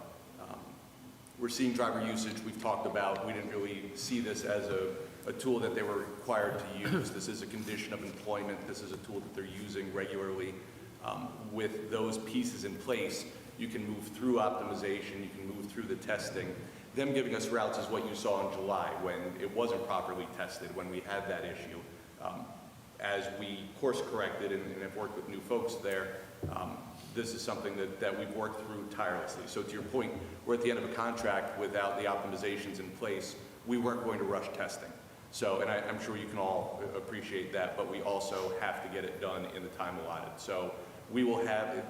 We're seeing driver usage we've talked about. We didn't really see this as a tool that they were required to use. This is a condition of employment. This is a tool that they're using regularly. With those pieces in place, you can move through optimization, you can move through the testing. Them giving us routes is what you saw in July when it wasn't properly tested, when we had that issue. As we course corrected and have worked with new folks there, this is something that we've worked through tirelessly. So to your point, we're at the end of a contract without the optimizations in place. We weren't going to rush testing. So, and I'm sure you can all appreciate that, but we also have to get it done in the time allotted. So we will have,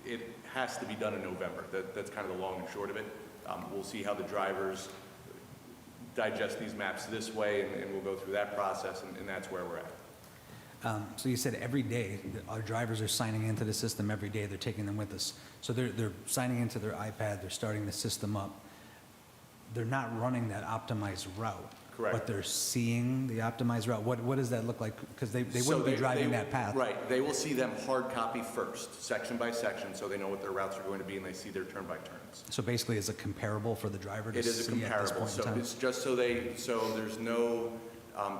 it has to be done in November. That's kind of the long and short of it. We'll see how the drivers digest these maps this way, and we'll go through that process, and that's where we're at. So you said every day, our drivers are signing into the system every day, they're taking them with us. So they're signing into their iPad, they're starting the system up. They're not running that optimized route. Correct. But they're seeing the optimized route. What does that look like? Because they So wouldn't be driving that path. Right, they will see them hard copy first, section by section, so they know what their routes are going to be, and they see their turn by turns. So basically, is it comparable for the driver to It is a see at this comparable, point in so time? it's just so there's no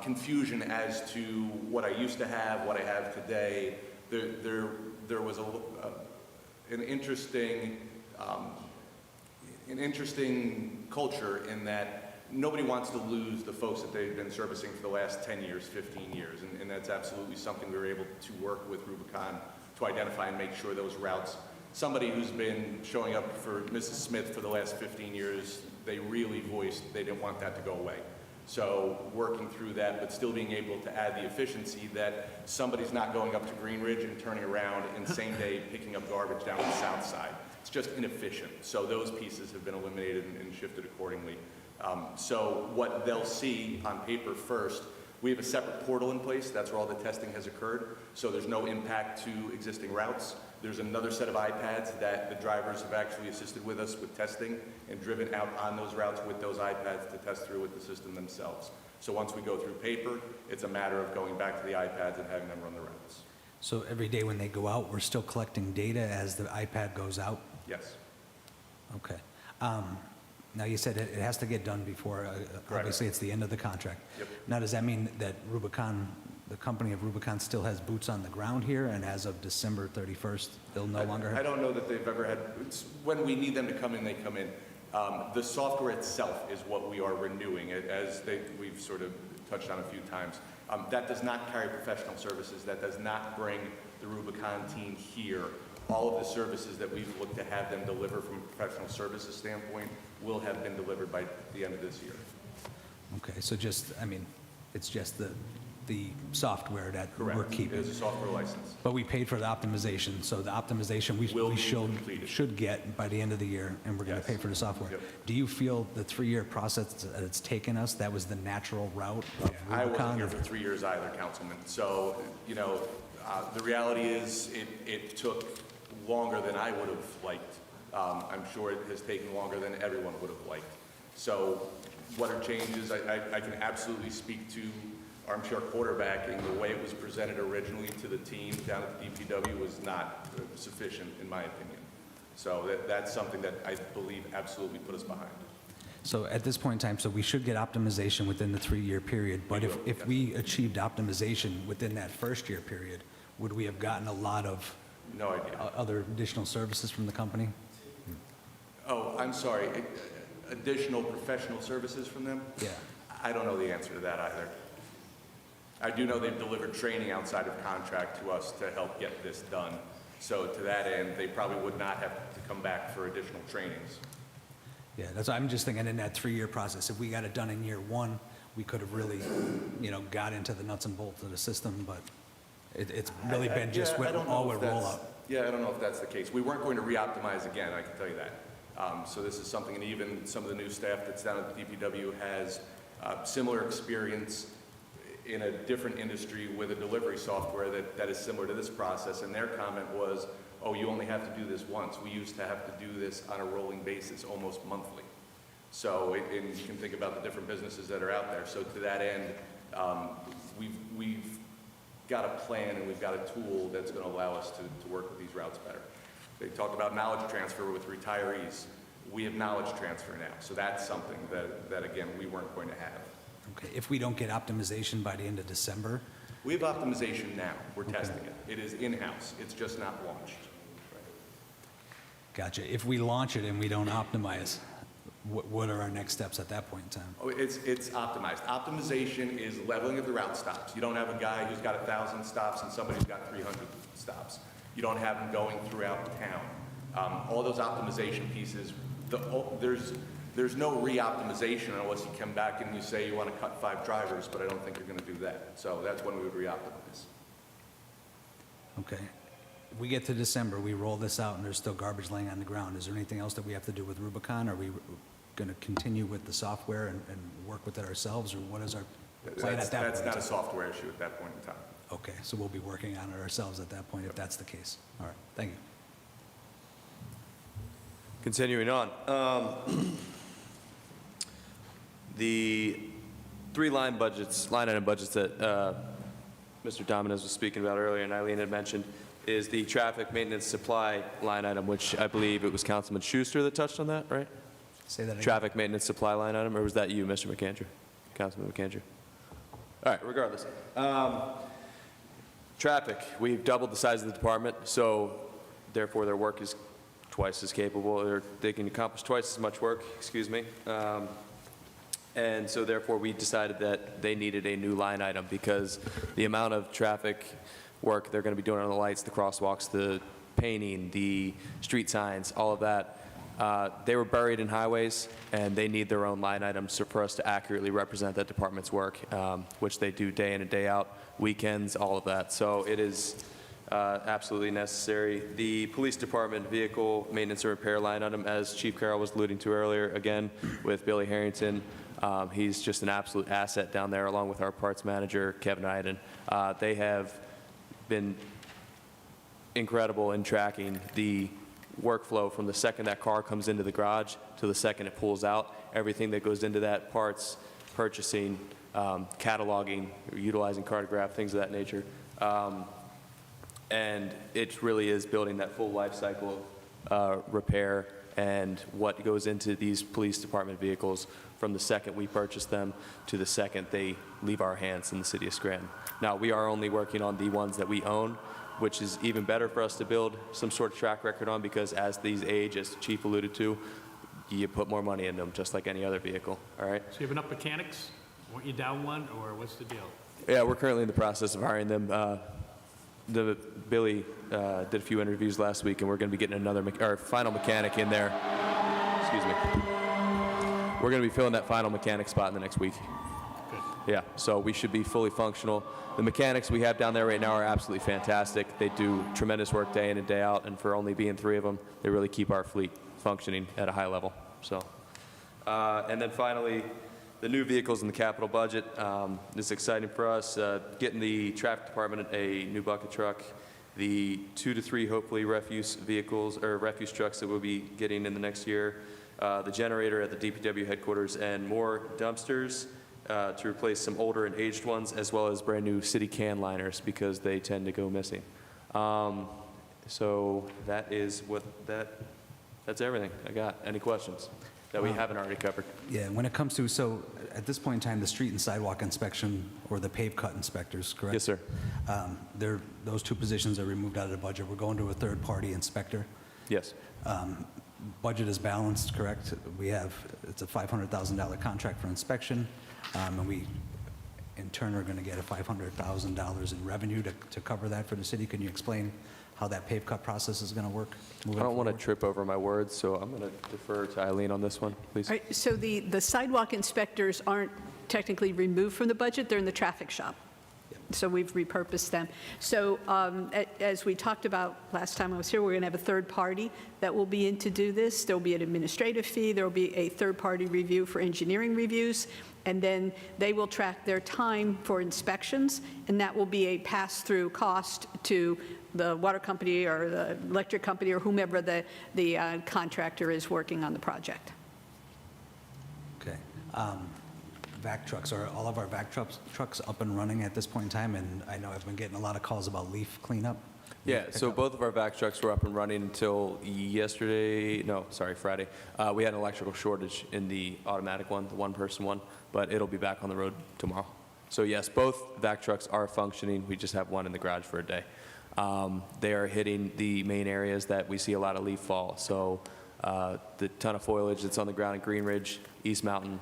confusion as to what I used to have, what I have today. There was an interesting culture in that nobody wants to lose the folks that they've been servicing for the last 10 years, 15 years, and that's absolutely something we were able to work with Rubicon to identify and make sure those routes, somebody who's been showing up for Mrs. Smith for the last 15 years, they really voiced they didn't want that to go away. So working through that, but still being able to add the efficiency that somebody's not going up to Green Ridge and turning around and same day picking up garbage down the south side. It's just inefficient. So those pieces have been eliminated and shifted accordingly. So what they'll see on paper first, we have a separate portal in place. That's where all the testing has occurred. So there's no impact to existing routes. There's another set of iPads that the drivers have actually assisted with us with testing and driven out on those routes with those iPads to test through with the system themselves. So once we go through paper, it's a matter of going back to the iPads and having them run the routes. So every day when they go out, we're still collecting data as the iPad goes out? Yes. Okay. Now, you said it has to get done before, obviously, it's the end of the contract. Yep. Now, does that mean that Rubicon, the company of Rubicon, still has boots on the ground here, and as of December 31st, they'll no longer I have? don't know that they've ever had, when we need them to come in, they come in. The software itself is what we are renewing, we've sort of touched on a few times. That does not carry professional services. That does not bring the Rubicon team here. All of the services that we've looked to have them deliver from a professional services standpoint will have been delivered by the end of this year. Okay, so just, I mean, it's just the software that we're Correct. keeping. It is a software license. But we paid for the optimization, so the optimization Will we be completed. should get by the end of the year, and we're going to Yes. pay for the software. Yep. Do you feel the 3-year process that it's taken us, that was the natural route of I wasn't Rubicon? here for 3 years either, Councilman. So, the reality is it took longer than I would have liked. I'm sure it has taken longer than everyone would have liked. So what are changes? I can absolutely speak to armchair quarterbacking. The way it was presented originally to the team down at the DPW was not sufficient, in my opinion. So that's something that I believe absolutely put us behind. So at this point in time, so we should get optimization within the 3-year period, but We will, if yes. we achieved optimization within that first-year period, would we have gotten a lot of No idea. other additional services from the company? Oh, I'm sorry. Additional professional services from them? Yeah. I don't know the answer to that either. I do know they've delivered training outside of contract to us to help get this done. So to that end, they probably would not have to come back for additional trainings. Yeah, that's, I'm just thinking in that 3-year process, if we got it done in year 1, we could have really, got into the nuts and bolts of the system, but it's really been just Yeah, I with, don't know all if with that's- rollout. Yeah, I don't know if that's the case. We weren't going to re-optimize again, I can tell you that. So this is something, and even some of the new staff that's down at the DPW has similar experience in a different industry with a delivery software that is similar to this process, and their comment was, oh, you only have to do this once. We used to have to do this on a rolling basis, almost monthly. So, and you can think about the different businesses that are out there. So to that end, we've got a plan and we've got a tool that's going to allow us to work with these routes better. They talked about knowledge transfer with retirees. We have knowledge transfer now. So that's something that again, we weren't going to have. Okay, if we don't get optimization by the end of December, We have optimization now. We're testing it. It is in-house. It's just not launched. gotcha. If we launch it and we don't optimize, what are our next steps at that point in time? Oh, it's optimized. Optimization is leveling of the route stops. You don't have a guy who's got 1,000 stops and somebody who's got 300 stops. You don't have them going throughout town. All those optimization pieces, there's no re-optimization unless you come back and you say you want to cut 5 drivers, but I don't think you're going to do that. So that's when we would re-optimize. Okay. If we get to December, we roll this out and there's still garbage laying on the ground. Is there anything else that we have to do with Rubicon? Are we going to continue with the software and work with it ourselves, or what is our plan at that point? That's in not a time? software issue at that point in time. Okay, so we'll be working on it ourselves at that point, if that's the case. All right, thank you. Continuing on. The 3 line item budgets that Mr. Domines was speaking about earlier and Eileen had mentioned is the traffic maintenance supply line item, which I believe it was Councilman Schuster that touched on that, right? Say that again. Traffic maintenance supply line item, or was that you, Mr. McAndrew? Councilman McAndrew? All right, regardless. Traffic, we've doubled the size of the department, so therefore their work is twice as capable, or they can accomplish twice as much work, excuse me. And so therefore we decided that they needed a new line item because the amount of traffic work they're going to be doing on the lights, the crosswalks, the painting, the street signs, all of that, they were buried in highways, and they need their own line items for us to accurately represent that department's work, which they do day in and day out, weekends, all of that. So it is absolutely necessary. The police department vehicle maintenance and repair line item, as Chief Carroll was alluding to earlier, again, with Billy Harrington, he's just an absolute asset down there, along with our parts manager, Kevin Iden. They have been incredible in tracking the workflow from the second that car comes into the garage to the second it pulls out, everything that goes into that, parts, purchasing, cataloging, utilizing cartograph, things of that nature. And it really is building that full life cycle repair and what goes into these police department vehicles from the second we purchase them to the second they leave our hands in the city of Scranton. Now, we are only working on the ones that we own, which is even better for us to build some sort of track record on, because as these age, as the chief alluded to, you put more money in them, just like any other vehicle, all right? So you have enough mechanics? Want you down one, or what's the deal? Yeah, we're currently in the process of hiring them. Billy did a few interviews last week, and we're going to be getting our final mechanic in there. Excuse me. We're going to be filling that final mechanic spot in the next week. Good. Yeah, so we should be fully functional. The mechanics we have down there right now are absolutely fantastic. They do tremendous work day in and day out, and for only being 3 of them, they really keep our fleet functioning at a high level. So, and then finally, the new vehicles in the capital budget. This is exciting for us. Getting the traffic department a new bucket truck, the 2 to 3 hopefully refuse vehicles or refuse trucks that we'll be getting in the next year, the generator at the DPW headquarters, and more dumpsters to replace some older and aged ones, as well as brand new city can liners because they tend to go missing. So that is that's everything I got. Any questions that we haven't already covered? Yeah, when it comes to, so at this point in time, the street and sidewalk inspection or the pave cut inspectors, correct? Yes, sir. Those 2 positions are removed out of the budget. We're going to a third-party inspector. Yes. Budget is balanced, correct? It's a $500,000 contract for inspection, and we, in turn, are going to get a $500,000 in revenue to cover that for the city. Can you explain how that pave cut process is going to work moving I don't want to forward? trip over my words, so I'm going to defer to Eileen on this one, please. All right, so the sidewalk inspectors aren't technically removed from the budget, they're in the traffic shop. So we've repurposed them. So as we talked about last time I was here, we're going to have a third party that will be in to do this. There'll be an administrative fee, there'll be a third-party review for engineering reviews, and then they will track their time for inspections, and that will be a pass-through cost to the water company or the electric company or whomever the contractor is working on the project. Okay. Vac trucks, are all of our vac trucks up and running at this point in time? And I know I've been getting a lot of calls about leaf cleanup. Yeah, so both of our vac trucks were up and running until Friday. We had an electrical shortage in the automatic one, the one-person one, but it'll be back on the road tomorrow. So yes, both vac trucks are functioning. We just have one in the garage for a day. They are hitting the main areas that we see a lot of leaf fall. So the ton of foliage that's on the ground in Green Ridge, East Mountain,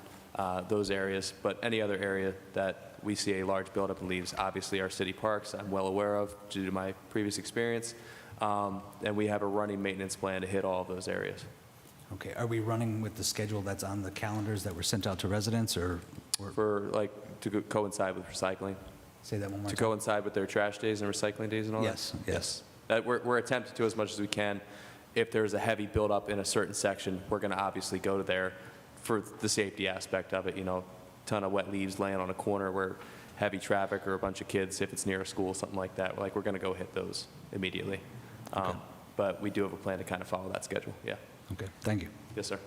those areas, but any other area that we see a large buildup of leaves, obviously our city parks, I'm well aware of due to my previous experience, and we have a running maintenance plan to hit all of those areas. Okay, are we running with the schedule that's on the calendars that were sent out to residents, or For coincide with recycling, say that one more to time? coincide with their trash days and recycling days and all Yes, that? yes. We're attempting to as much as we can. If there's a heavy buildup in a certain section, we're going to obviously go to there for the safety aspect of it, ton of wet leaves laying on a corner where heavy traffic or a bunch of kids, if it's near a school, something like that, we're going to go hit those immediately. But we do have a plan to kind of follow that schedule, yeah. Okay, thank you. Yes, sir.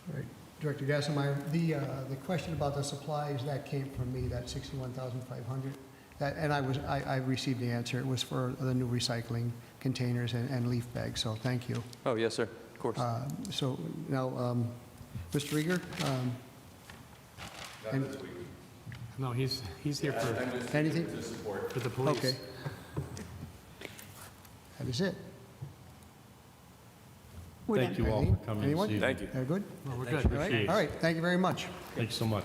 All right. Director Gassenmeyer, the question about the supplies, that came from me, that $61,500. And I received the answer. It was for the new recycling containers and leaf bags, so thank you. Oh, yes, sir, of course. So now, Mr. Reager? No, he's here for Anything? the police. Okay. That is it. We're Thank done. you all Eileen? for coming this Anyone? evening. Thank you. Very good? Well, we're good. All right. All right, thank you very much. Thanks so much.